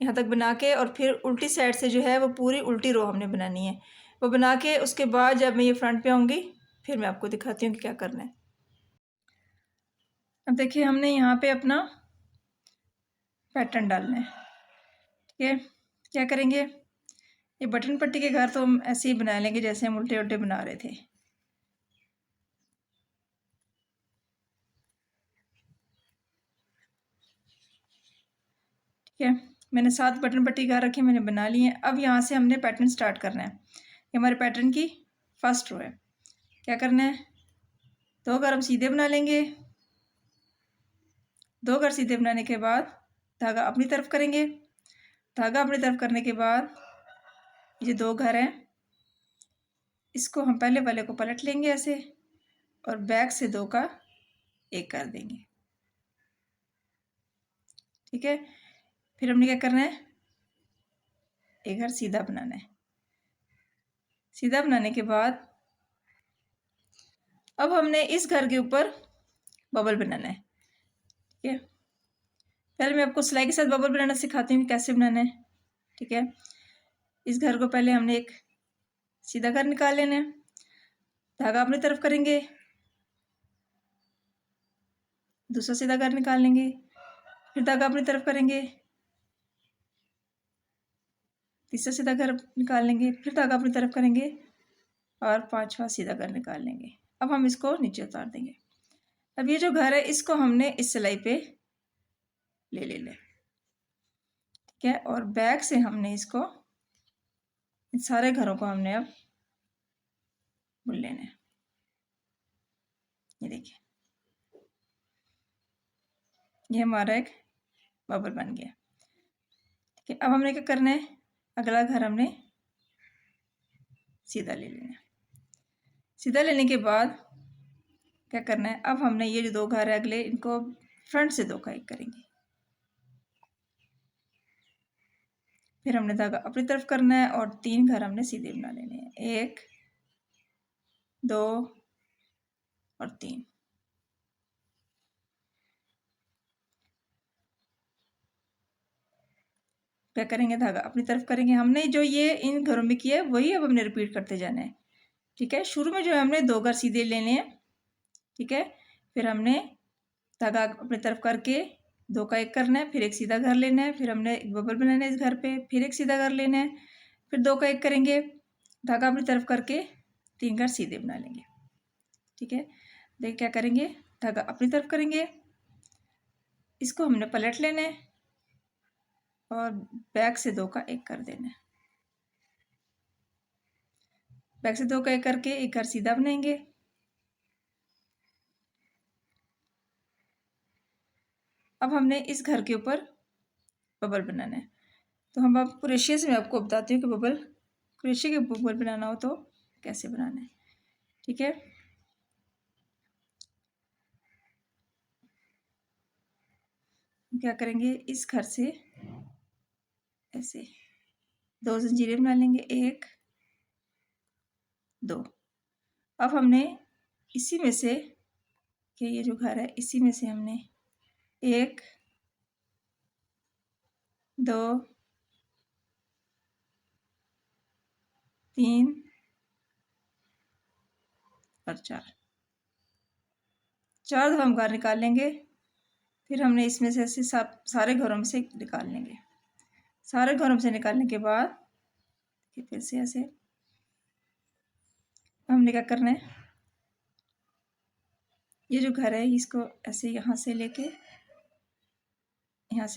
यहाँ तक बना के और फिर उल्टी साइड से जो है वो पूरी उल्टी रो हमने बनानी है। वो बना के उसके बाद जब मैं ये फ्रंट पे आऊँगी फिर मैं आपको दिखाती हूँ कि क्या करना है। अब देखिए हमने यहाँ पे अपना पैटर्न डालना है। ठीक है, क्या करेंगे, ये बटन पट्टी के घर तो हम ऐसे ही बना लेंगे जैसे हम उल्टे उल्टे बना रहे थे। ठीक है, मैंने 7 बटन पट्टी घर रखे, मैंने बना लिए हैं। अब यहाँ से हमने पैटर्न स्टार्ट करना है। ये हमारे पैटर्न की फर्स्ट रो है। क्या करना है, 2 घर हम सीधे बना लेंगे। 2 घर सीधे बनाने के बाद धागा अपनी तरफ करेंगे। धागा अपनी तरफ करने के बाद ये 2 घर हैं, इसको हम पहले वाले को पलट लेंगे ऐसे और बैक से 2 का 1 कर देंगे। ठीक है, फिर हमने क्या करना है, एक घर सीधा बनाना है। सीधा बनाने के बाद अब हमने इस घर के ऊपर बबल बनाना है। ठीक है, पहले मैं आपको सिलाई के साथ बबल बनाना सिखाती हूँ कैसे बनाना है। ठीक है, इस घर को पहले हमने एक सीधा घर निकाल लेना है। धागा अपनी तरफ करेंगे, दूसरा सीधा घर निकाल लेंगे, फिर धागा अपनी तरफ करेंगे, तीसरा सीधा घर निकाल लेंगे, फिर धागा अपनी तरफ करेंगे और 5वां सीधा घर निकाल लेंगे। अब हम इसको नीचे उतार देंगे। अब ये जो घर है इसको हमने इस सिलाई पे ले लेना है। ठीक है, और बैक से हमने इसको इन सारे घरों को हमने अब बुन लेना है। ये देखिए, ये हमारा एक बबल बन गया। ठीक है, अब हमने क्या करना है, अगला घर हमने सीधा ले लेना है। सीधा लेने के बाद क्या करना है, अब हमने ये जो 2 घर है अगले इनको फ्रंट से 2 का 1 करेंगे। फिर हमने धागा अपनी तरफ करना है और 3 घर हमने सीधे बना लेने हैं, 1 2 और 3। क्या करेंगे, धागा अपनी तरफ करेंगे। हमने जो ये इन घरों में किया है वही अब हमने रिपीट करते जाना है। ठीक है, शुरू में जो है हमने 2 घर सीधे लेने हैं। ठीक है, फिर हमने धागा अपनी तरफ करके 2 का 1 करना है, फिर एक सीधा घर लेना है, फिर हमने एक बबल बनाना है इस घर पे, फिर एक सीधा घर लेना है, फिर 2 का 1 करेंगे, धागा अपनी तरफ करके 3 घर सीधे बना लेंगे। ठीक है, देखिए क्या करेंगे, धागा अपनी तरफ करेंगे, इसको हमने पलट लेना है और बैक से 2 का 1 कर देना है। बैक से 2 का 1 करके एक घर सीधा बनाएंगे। अब हमने इस घर के ऊपर बबल बनाना है। तो हम अब क्रोशिया से मैं आपको बताती हूँ कि बबल क्रोशिया के बबल बनाना हो तो कैसे बनाना है। ठीक है, क्या करेंगे, इस घर से ऐसे 2 जंजीरें बना लेंगे, 1 2। अब हमने इसी में से कि ये जो घर है इसी में से हमने 1 2 3 और 4 दफ़ा हम घर निकाल लेंगे। फिर हमने इसमें से ऐसे सारे घरों में से निकाल लेंगे। सारे घरों में से निकालने के बाद फिर से ऐसे हमने क्या करना है, ये जो घर है इसको ऐसे यहाँ से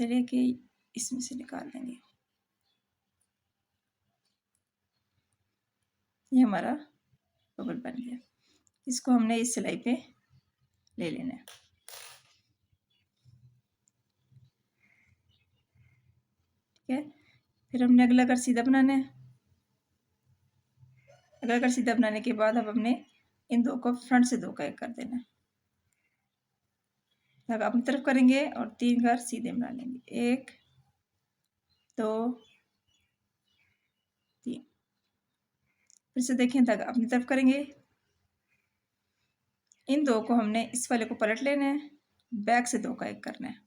लेके इसमें से निकाल देंगे। ये हमारा बबल बन गया। इसको हमने इस सिलाई पे ले लेना है। ठीक है, फिर हमने अगला घर सीधा बनाना है। अगला घर सीधा बनाने के बाद अब हमने इन दो को फ्रंट से दो का एक कर देना है। धागा अपनी तरफ करेंगे और 3 घर सीधे बना लेंगे, 1 2 3। फिर से देखें, धागा अपनी तरफ करेंगे, इन दो को हमने इस वाले को पलट लेना है, बैक से दो का एक करना है,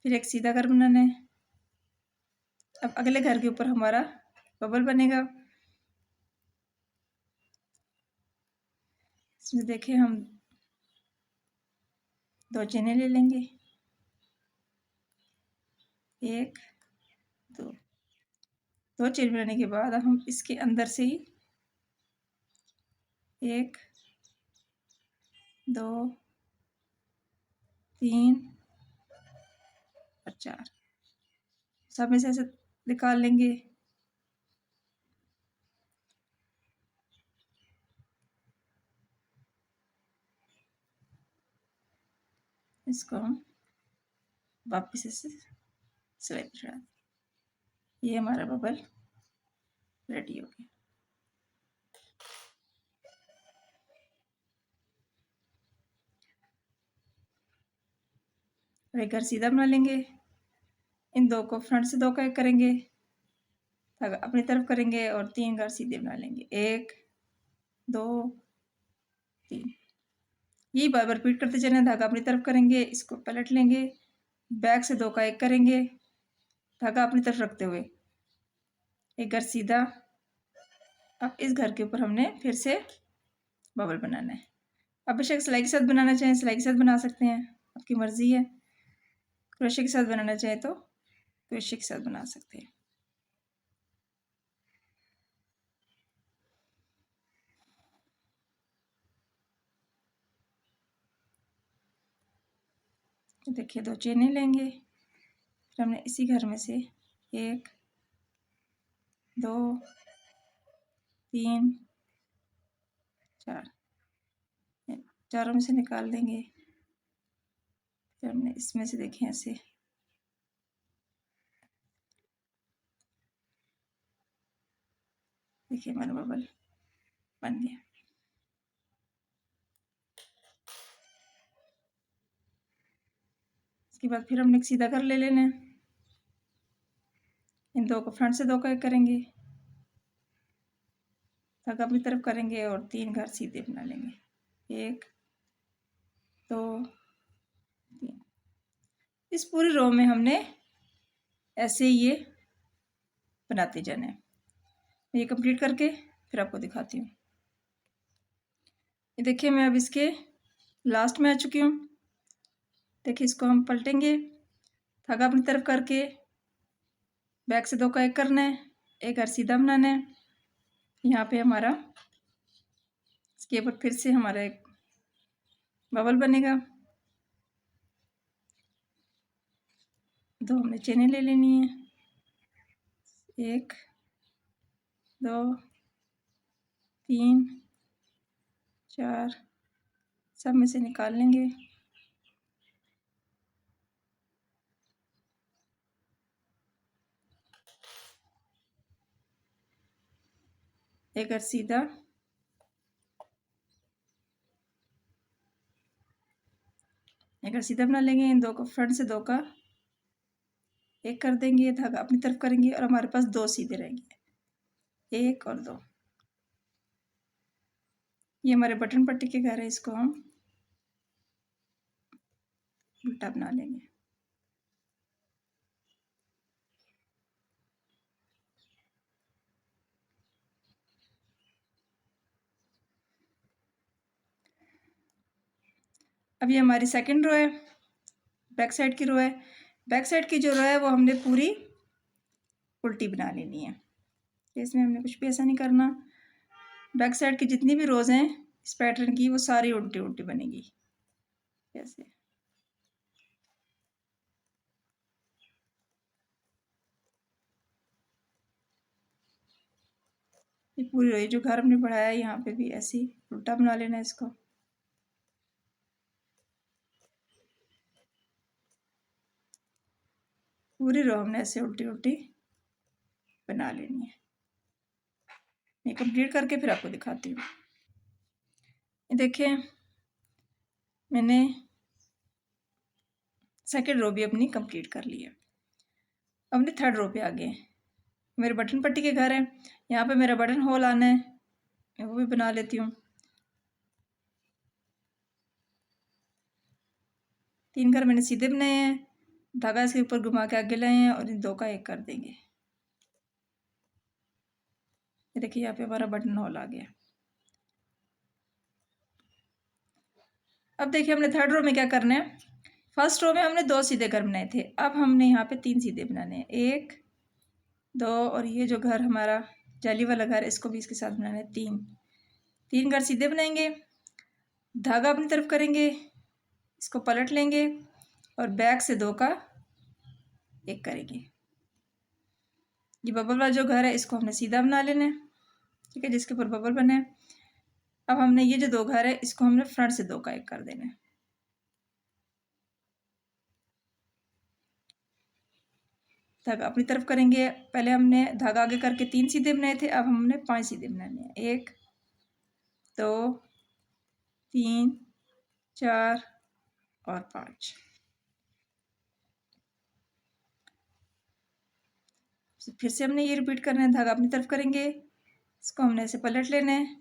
फिर एक सीधा घर बनाना है। अब अगले घर के ऊपर हमारा बबल बनेगा। इसमें देखें हम 2 चेनें ले लेंगे, 1 2 चेन बनाने के बाद अब हम इसके अंदर से ही 1 2 3 और 4 सब में से ऐसे निकाल लेंगे। इसको हम वापस से सिलाई पर चढ़ा देंगे। ये हमारा बबल रेडी हो गया। और एक घर सीधा बना लेंगे, इन दो को फ्रंट से दो का एक करेंगे, धागा अपनी तरफ करेंगे और 3 घर सीधे बना लेंगे, 1 2 3। यही बार बार रिपीट करते चलें। धागा अपनी तरफ करेंगे, इसको पलट लेंगे, बैक से दो का एक करेंगे, धागा अपनी तरफ रखते हुए एक घर सीधा। अब इस घर के ऊपर हमने फिर से बबल बनाना है। अब बेशक सिलाई के साथ बनाना चाहें सिलाई के साथ बना सकते हैं, आपकी मर्जी है। क्रोशे के साथ बनाना चाहें तो क्रोशे के साथ बना सकते हैं। देखिए 2 चेनें लेंगे, फिर हमने इसी घर में से 1 2 3 4 चारों में से निकाल देंगे। फिर हमने इसमें से देखें ऐसे देखिए हमारा बबल बन गया। इसके बाद फिर हमने एक सीधा घर ले लेना है, इन दो को फ्रंट से दो का एक करेंगे, धागा अपनी तरफ करेंगे और 3 घर सीधे बना लेंगे, 1 2 3। इस पूरी रो में हमने ऐसे ही ये बनाते जाना है। ये कंप्लीट करके फिर आपको दिखाती हूँ। ये देखिए मैं अब इसके लास्ट में आ चुकी हूँ। देखिए इसको हम पलटेंगे, धागा अपनी तरफ करके बैक से दो का एक करना है, एक घर सीधा बनाना है। यहाँ पे हमारा इसके ऊपर फिर से हमारा एक बबल बनेगा। 2 हमने चेनें ले लेनी है, 1 2 3 4 सब में से निकाल लेंगे। एक घर सीधा, एक घर सीधा बना लेंगे, इन दो को फ्रंट से दो का एक कर देंगे, धागा अपनी तरफ करेंगे और हमारे पास 2 सीधे रहेंगे, 1 और 2। ये हमारे बटन पट्टी के घर है, इसको हम उल्टा बना लेंगे। अब ये हमारी सेकंड रो है, बैक साइड की रो है। बैक साइड की जो रो है वो हमने पूरी उल्टी बना लेनी है। इसमें हमने कुछ भी ऐसा नहीं करना। बैक साइड की जितनी भी रोज हैं इस पैटर्न की वो सारी उल्टी उल्टी बनेगी जैसे। ये पूरी रो जो घर हमने बढ़ाया है यहाँ पे भी ऐसे ही उल्टा बना लेना है इसको। पूरी रो हमने ऐसे उल्टी उल्टी बना लेनी है। मैं कंप्लीट करके फिर आपको दिखाती हूँ। ये देखिए मैंने सेकेंड रो भी अपनी कंप्लीट कर ली है। अब अपनी थर्ड रो पे आ गए। मेरे बटन पट्टी के घर है, यहाँ पे मेरा बटन होल आना है, मैं वो भी बना लेती हूँ। 3 घर मैंने सीधे बनाए हैं, धागा इसके ऊपर घुमा के आगे लाए हैं और इन 2 का एक कर देंगे। ये देखिए यहाँ पे हमारा बटन होल आ गया। अब देखिए हमने थर्ड रो में क्या करना है। फर्स्ट रो में हमने 2 सीधे घर बनाए थे, अब हमने यहाँ पे 3 सीधे बनाने हैं, 1 2 और ये जो घर हमारा जाली वाला घर है इसको भी इसके साथ बनाना है, 3 घर सीधे बनाएंगे। धागा अपनी तरफ करेंगे, इसको पलट लेंगे और बैक से 2 का एक करेंगे। ये बबल वाला जो घर है इसको हमने सीधा बना लेना है, ठीक है, जिसके ऊपर बबल बने। अब हमने ये जो 2 घर है इसको हमने फ्रंट से 2 का एक कर देना है। धागा अपनी तरफ करेंगे, पहले हमने धागा आगे करके 3 सीधे बनाए थे, अब हमने 5 सीधे बनाने हैं, 1 2 3 4 और 5। फिर से हमने ये रिपीट करना है, धागा अपनी तरफ करेंगे, इसको हमने ऐसे पलट लेना है,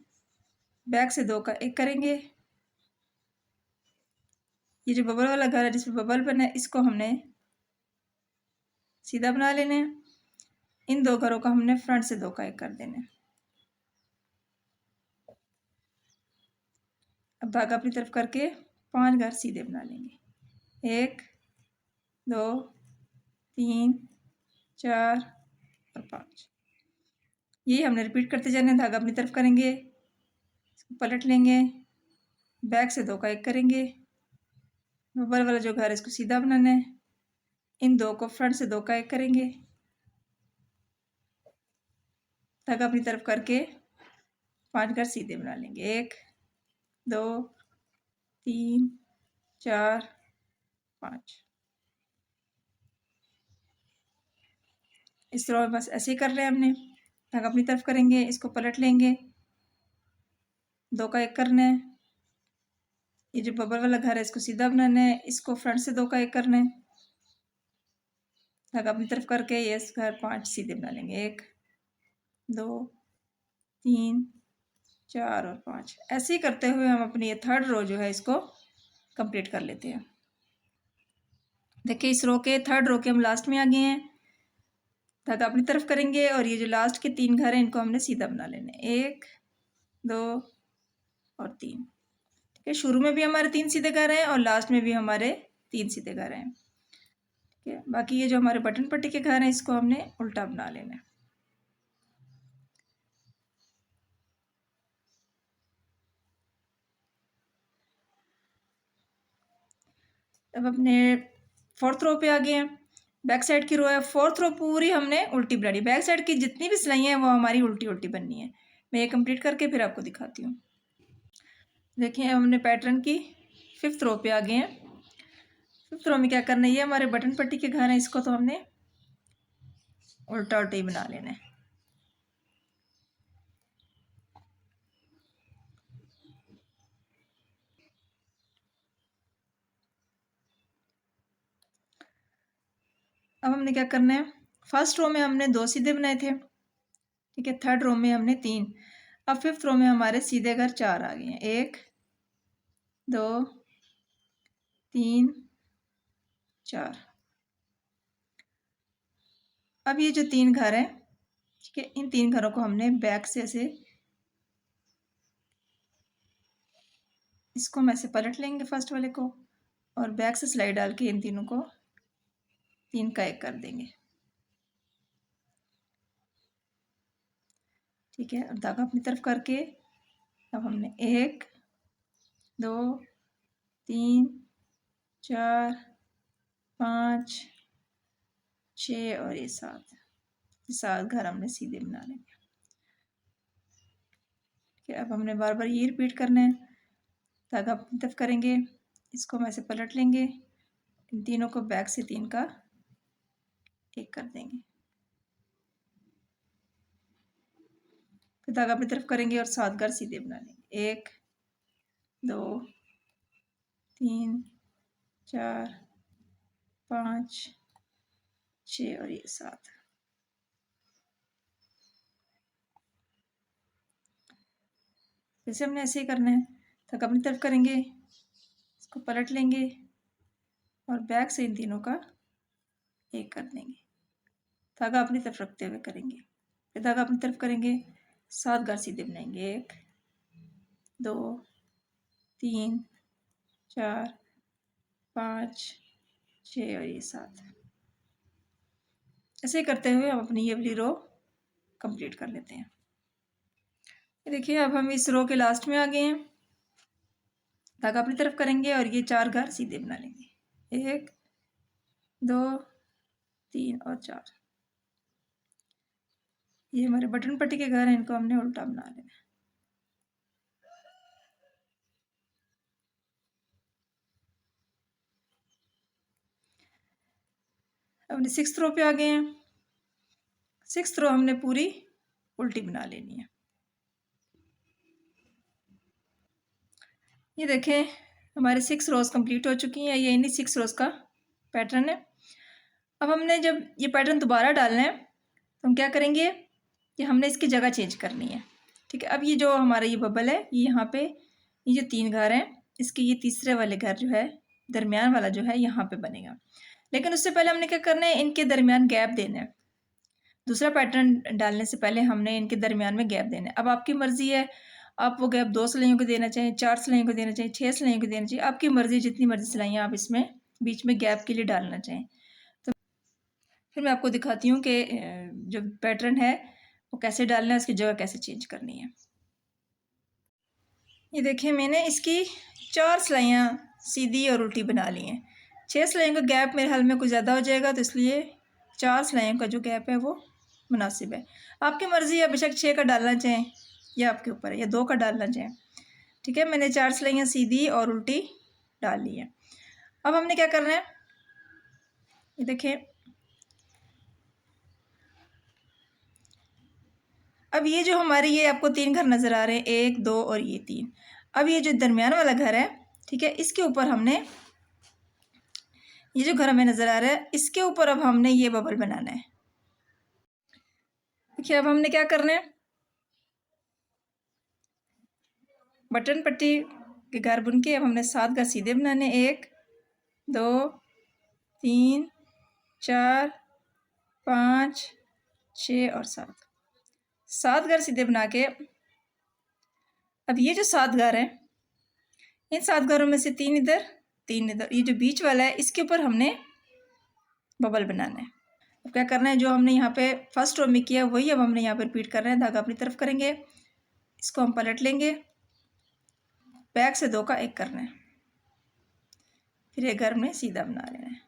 बैक से 2 का एक करेंगे। ये जो बबल वाला घर है जिसमें बबल बना है इसको हमने सीधा बना लेना है। इन 2 घरों का हमने फ्रंट से 2 का एक कर देना है। अब धागा अपनी तरफ करके 5 घर सीधे बना लेंगे, 1 2 3 4 और 5। यही हमने रिपीट करते जाना है। धागा अपनी तरफ करेंगे, इसको पलट लेंगे, बैक से 2 का एक करेंगे। बबल वाला जो घर है इसको सीधा बनाना है, इन 2 को फ्रंट से 2 का एक करेंगे। धागा अपनी तरफ करके 5 घर सीधे बना लेंगे, 1 2 3 4 5। इस तरह में बस ऐसे ही कर रहे हैं हमने। धागा अपनी तरफ करेंगे, इसको पलट लेंगे, 2 का एक करना है। ये जो बबल वाला घर है इसको सीधा बनाना है, इसको फ्रंट से 2 का एक करना है। धागा अपनी तरफ करके ये इस घर 5 सीधे बना लेंगे, 1 2 3 4 और 5। ऐसे ही करते हुए हम अपनी ये थर्ड रो जो है इसको कंप्लीट कर लेते हैं। देखिए इस रो के थर्ड रो के हम लास्ट में आ गए हैं। धागा अपनी तरफ करेंगे और ये जो लास्ट के 3 घर हैं इनको हमने सीधा बना लेना है, 1 2 और 3। ठीक है, शुरू में भी हमारे 3 सीधे घर हैं और लास्ट में भी हमारे 3 सीधे घर हैं। ठीक है, बाकी ये जो हमारे बटन पट्टी के घर हैं इसको हमने उल्टा बना लेना है। अब अपने फोर्थ रो पे आ गए हैं। बैक साइड की रो है, फोर्थ रो पूरी हमने उल्टी बनानी। बैक साइड की जितनी भी सिलाई है वो हमारी उल्टी उल्टी बननी है। मैं ये कंप्लीट करके फिर आपको दिखाती हूँ। देखिए हमने पैटर्न की 5th रो पे आ गए हैं। 5th रो में क्या करना है, ये हमारे बटन पट्टी के घर हैं, इसको तो हमने उल्टा उल्टा ही बना लेना है। अब हमने क्या करना है, फर्स्ट रो में हमने 2 सीधे बनाए थे, ठीक है, थर्ड रो में हमने 3। अब 5th रो में हमारे सीधे घर 4 आ गए हैं, 1 2 3 4। अब ये जो 3 घर हैं, ठीक है, इन 3 घरों को हमने बैक से ऐसे इसको हम ऐसे पलट लेंगे फर्स्ट वाले को और बैक से सिलाई डाल के इन तीनों को 3 का एक कर देंगे। ठीक है, और धागा अपनी तरफ करके अब हमने 1 2 3 4 5 6 और ये 7 घर हमने सीधे बना लेंगे। ठीक है, अब हमने बार बार ये रिपीट करना है। धागा अपनी तरफ करेंगे, इसको हम ऐसे पलट लेंगे, इन तीनों को बैक से 3 का एक कर देंगे। फिर धागा अपनी तरफ करेंगे और 7 घर सीधे बना लेंगे। 1 2 3 4 5 6 और ये 7। जैसे हमने ऐसे ही करना है। धागा अपनी तरफ करेंगे, इसको पलट लेंगे और बैक से इन तीनों का एक कर देंगे। धागा अपनी तरफ रखते हुए करेंगे। फिर धागा अपनी तरफ करेंगे, 7 घर सीधे बनाएंगे। 1 2 3 4 5 6 और ये 7। ऐसे करते हुए हम अपनी ये वाली रो कंप्लीट कर लेते हैं। देखिए अब हम इस रो के लास्ट में आ गए हैं। धागा अपनी तरफ करेंगे और ये 4 घर सीधे बना लेंगे। 1 2 3 और 4। ये हमारे बटन पट्टी के घर हैं, इनको हमने उल्टा बना लेना है। हमने 6th रो पे आ गए हैं। 6th रो हमने पूरी उल्टी बना लेनी है। ये देखें हमारे 6 रोज कंप्लीट हो चुकी हैं। ये इन्हीं 6 रोज का पैटर्न है। अब हमने जब ये पैटर्न दोबारा डालना है तो हम क्या करेंगे कि हमने इसकी जगह चेंज करनी है। ठीक है, अब ये जो हमारा ये बबल है, ये यहाँ पे ये जो 3 घर हैं, इसके ये तीसरे वाले घर जो है, दरमियान वाला जो है, यहाँ पे बनेगा। लेकिन उससे पहले हमने क्या करना है, इनके दरमियान गैप देना है। दूसरा पैटर्न डालने से पहले हमने इनके दरमियान में गैप देना है। अब आपकी मर्ज़ी है, आप वो गैप 2 सिलाइयों को देना चाहें, 4 सिलाइयों को देना चाहें, 6 सिलाइयों को देना चाहिए, आपकी मर्ज़ी, जितनी मर्ज़ी सिलाइयाँ आप इसमें बीच में गैप के लिए डालना चाहें। तो फिर मैं आपको दिखाती हूँ कि जो पैटर्न है वो कैसे डालना है, उसकी जगह कैसे चेंज करनी है। ये देखिए मैंने इसकी 4 सिलाइयाँ सीधी और उल्टी बना ली हैं। 6 सिलाइयों का गैप मेरे हाल में कुछ ज़्यादा हो जाएगा, तो इसलिए 4 सिलाइयों का जो गैप है वो मुनासिब है। आपकी मर्ज़ी है, बेशक 6 का डालना चाहें, यह आपके ऊपर है, या 2 का डालना चाहें। ठीक है, मैंने 4 सिलाइयाँ सीधी और उल्टी डाल ली हैं। अब हमने क्या करना है, ये देखें, अब ये जो हमारे ये आपको 3 घर नज़र आ रहे हैं, 1 2 और ये 3। अब ये जो दरमियान वाला घर है, ठीक है, इसके ऊपर हमने, ये जो घर हमें नज़र आ रहा है, इसके ऊपर अब हमने ये बबल बनाना है। देखिए अब हमने क्या करना है, बटन पट्टी के घर बुन के अब हमने 7 घर सीधे बनाने। 1 2 3 4 5 6 और 7 घर सीधे बना के, अब ये जो 7 घर हैं, इन 7 घरों में से 3 इधर 3 इधर, ये जो बीच वाला है इसके ऊपर हमने बबल बनाना है। अब क्या करना है, जो हमने यहाँ पे फर्स्ट रो में किया वही अब हमने यहाँ पे रिपीट करना है। धागा अपनी तरफ करेंगे, इसको हम पलट लेंगे, बैक से 2 का 1 करना है, फिर एक घर में सीधा बना लेना है।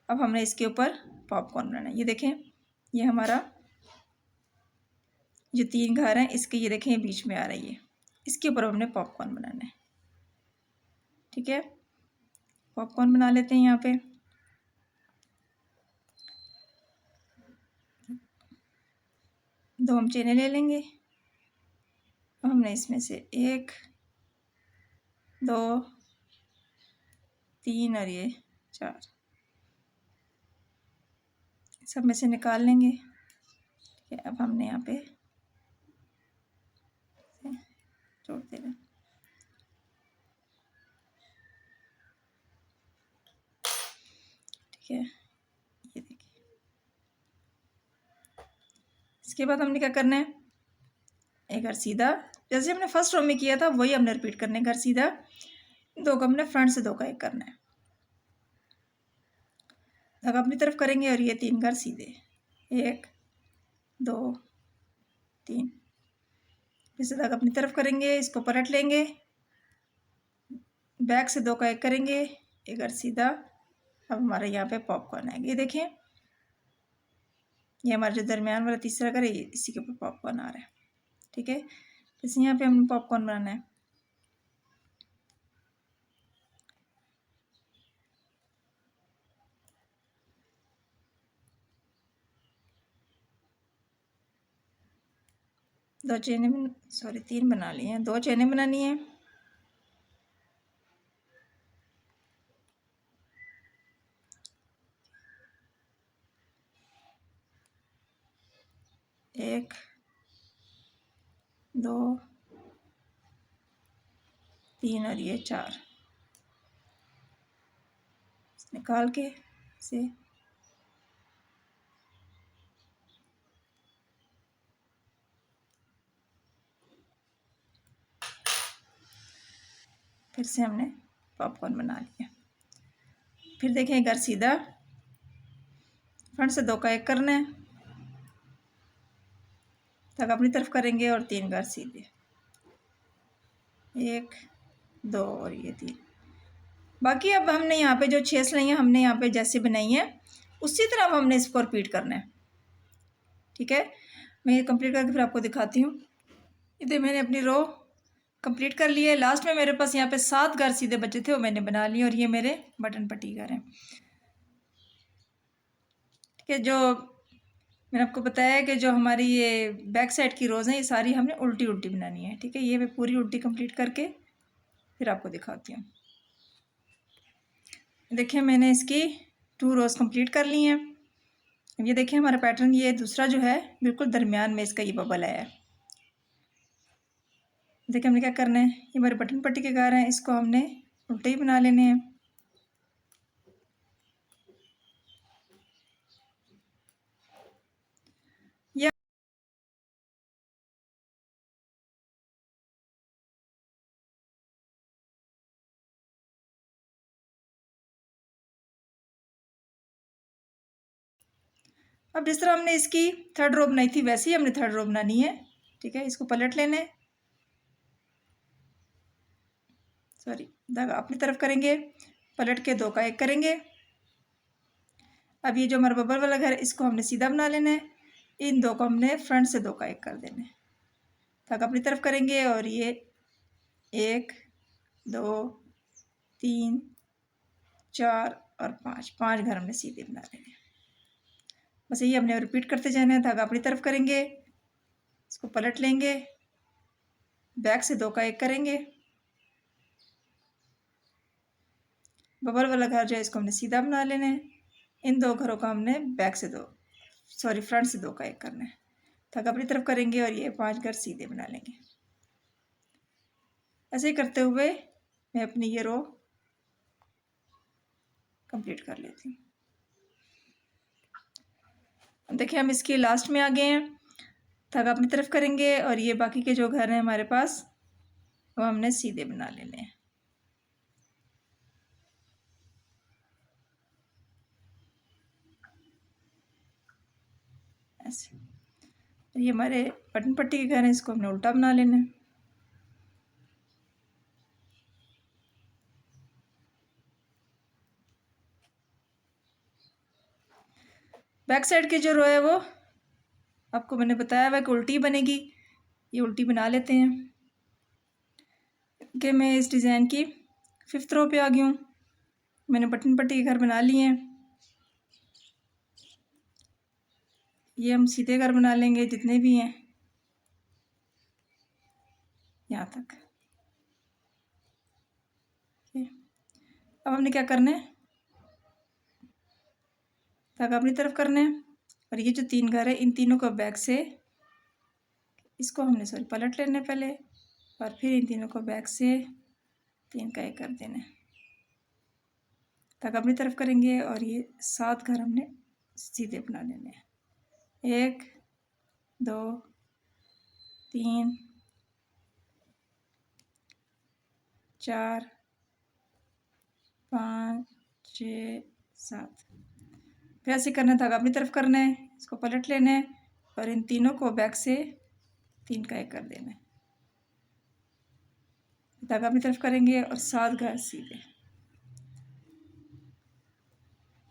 अब हमने इसके ऊपर पॉपकॉर्न बनाना है। ये देखें, ये हमारा जो 3 घर हैं, इसके ये देखें बीच में आ रही है, इसके ऊपर हमने पॉपकॉर्न बनाना है। ठीक है, पॉपकॉर्न बना लेते हैं। यहाँ पे 2 हम चेनें ले लेंगे। अब हमने इसमें से 1 2 3 और ये 4 सब में से निकाल लेंगे। ठीक है, अब हमने यहाँ पे जोड़ देना। ठीक है, ये देखिए, इसके बाद हमने क्या करना है, एक घर सीधा, जैसे हमने फर्स्ट रो में किया था वही हमने रिपीट करना है। घर सीधा, 2 का हमने फ्रंट से 2 का 1 करना है। धागा अपनी तरफ करेंगे और ये 3 घर सीधे, 1 2 3। फिर से धागा अपनी तरफ करेंगे, इसको पलट लेंगे, बैक से 2 का 1 करेंगे, एक घर सीधा। अब हमारे यहाँ पे पॉपकॉर्न आएंगे। ये देखें, ये हमारा जो दरमियान वाला तीसरा घर है, इसी के ऊपर पॉपकॉर्न आ रहा है। ठीक है, इस यहाँ पे हमने पॉपकॉर्न बनाना है। दो चेनें सॉरी 3 बना लिए हैं, 2 चेनें बनानी है। एक, 2, 3 और ये 4 निकाल के से फिर से हमने पॉपकॉर्न बना लिया। फिर देखें इधर सीधा फ्रंट से 2 का 1 करना है, तक अपनी तरफ करेंगे और 3 घर सीधे, 1, 2 और ये 3। बाकी अब हमने यहाँ पे जो 6 सिलाइयाँ हमने यहाँ पे जैसे बनाई हैं उसी तरह अब हमने इसको रिपीट करना है। ठीक है, मैं ये कंप्लीट करके फिर आपको दिखाती हूँ। इधर मैंने अपनी रो कंप्लीट कर ली है। लास्ट में मेरे पास यहाँ पे 7 घर सीधे बचे थे, वो मैंने बना लिए और ये मेरे बटन पट्टी घर हैं। ठीक है, जो मैंने आपको बताया कि जो हमारी ये बैक साइड की रोज़ हैं ये सारी हमने उल्टी उल्टी बनानी है। ठीक है, ये मैं पूरी उल्टी कंप्लीट करके फिर आपको दिखाती हूँ। देखिए मैंने इसकी 2 रोज़ कंप्लीट कर ली हैं। अब ये देखिए हमारा पैटर्न ये दूसरा जो है बिल्कुल दरमियान में इसका ये बबल आया है। देखिए हमने क्या करना है, ये हमारे बटन पट्टी के घर हैं, इसको हमने उल्टे ही बना लेने हैं। या अब जिस तरह हमने इसकी 3rd रो बनाई थी वैसे ही हमने 3rd रो बनानी है। ठीक है, इसको पलट लेना है, सॉरी धागा अपनी तरफ करेंगे, पलट के 2 का 1 करेंगे। अब ये जो हमारा बबल वाला घर है इसको हमने सीधा बना लेना है, इन 2 को हमने फ्रंट से 2 का 1 कर देना है, धागा अपनी तरफ करेंगे और ये 1, 2, 3, 4 और 5 घर हमने सीधे बना लेने हैं। बस यही हमने रिपीट करते जाना है। धागा अपनी तरफ करेंगे, इसको पलट लेंगे, बैक से 2 का 1 करेंगे, बबल वाला घर जो है इसको हमने सीधा बना लेना है। इन 2 घरों का हमने बैक से 2 सॉरी फ्रंट से 2 का 1 करना है, धागा अपनी तरफ करेंगे और ये 5 घर सीधे बना लेंगे। ऐसे ही करते हुए मैं अपनी ये रो कंप्लीट कर लेती हूँ। देखिए हम इसके लास्ट में आ गए हैं, धागा अपनी तरफ करेंगे और ये बाकी के जो घर हैं हमारे पास वो हमने सीधे बना लेने हैं। ऐसे ये हमारे बटन पट्टी के घर हैं, इसको हमने उल्टा बना लेना है। बैक साइड की जो रो है वो आपको मैंने बताया हुआ कि उल्टी बनेगी, ये उल्टी बना लेते हैं। कि मैं इस डिज़ाइन की 5th रो पे आ गई हूँ। मैंने बटन पट्टी के घर बना लिए हैं, ये हम सीधे घर बना लेंगे जितने भी हैं यहाँ तक। अब हमने क्या करना है, धागा अपनी तरफ करना है और ये जो 3 घर है इन तीनों को बैक से इसको हमने सॉरी पलट लेना है पहले और फिर इन तीनों को बैक से 3 का 1 कर देना है, धागा अपनी तरफ करेंगे और ये 7 घर हमने सीधे बना लेने हैं। 1, 2, 3, 4, 5, 6, 7 फिर ऐसे करना है, धागा अपनी तरफ करना है, इसको पलट लेना है और इन तीनों को बैक से 3 का 1 कर देना है, धागा अपनी तरफ करेंगे और 7 घर सीधे,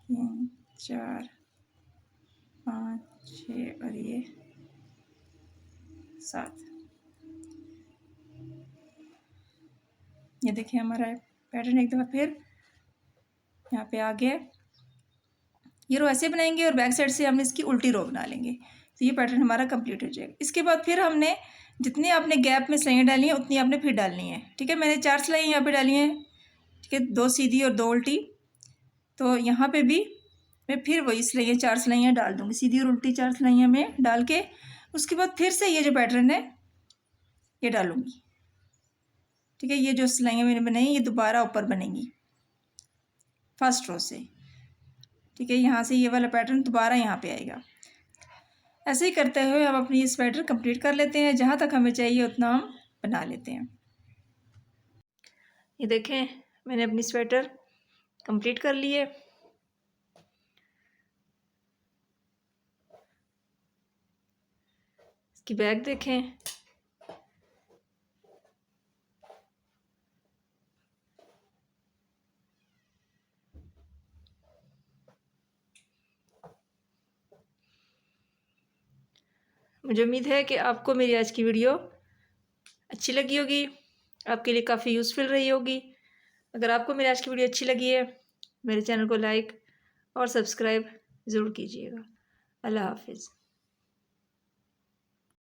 3, 4, 5, 6 और ये 7। ये देखिए हमारा पैटर्न एक दफ़ा फिर यहाँ पे आ गया। ये रो ऐसे बनाएंगे और बैक साइड से हम इसकी उल्टी रो बना लेंगे। तो ये पैटर्न हमारा कंप्लीट हो जाएगा। इसके बाद फिर हमने जितनी आपने गैप में सिलाइयाँ डाली हैं उतनी आपने फिर डालनी है। ठीक है, मैंने 4 सिलाई यहाँ पे डाली हैं। ठीक है, 2 सीधी और 2 उल्टी। तो यहाँ पे भी मैं फिर वही सिलाइयाँ 4 सिलाइयाँ डाल दूँगी, सीधी और उल्टी 4 सिलाइयाँ में डाल के उसके बाद फिर से ये जो पैटर्न है ये डालूँगी। ठीक है, ये जो सिलाइयाँ मैंने बनाई ये दोबारा ऊपर बनेंगी फर्स्ट रो से। ठीक है, यहाँ से ये वाला पैटर्न दोबारा यहाँ पे आएगा। ऐसे ही करते हुए हम अपनी इस स्वेटर कंप्लीट कर लेते हैं। जहाँ तक हमें चाहिए उतना हम बना लेते हैं। ये देखें, मैंने अपनी स्वेटर कंप्लीट कर ली है। इसकी बैक देखें, मुझे उम्मीद है कि आपको मेरी आज की वीडियो अच्छी लगी होगी, आपके लिए काफ़ी यूज़फुल रही होगी। अगर आपको मेरी आज की वीडियो अच्छी लगी है, मेरे चैनल को लाइक और सब्सक्राइब ज़रूर कीजिएगा। अल्लाह हाफिज़।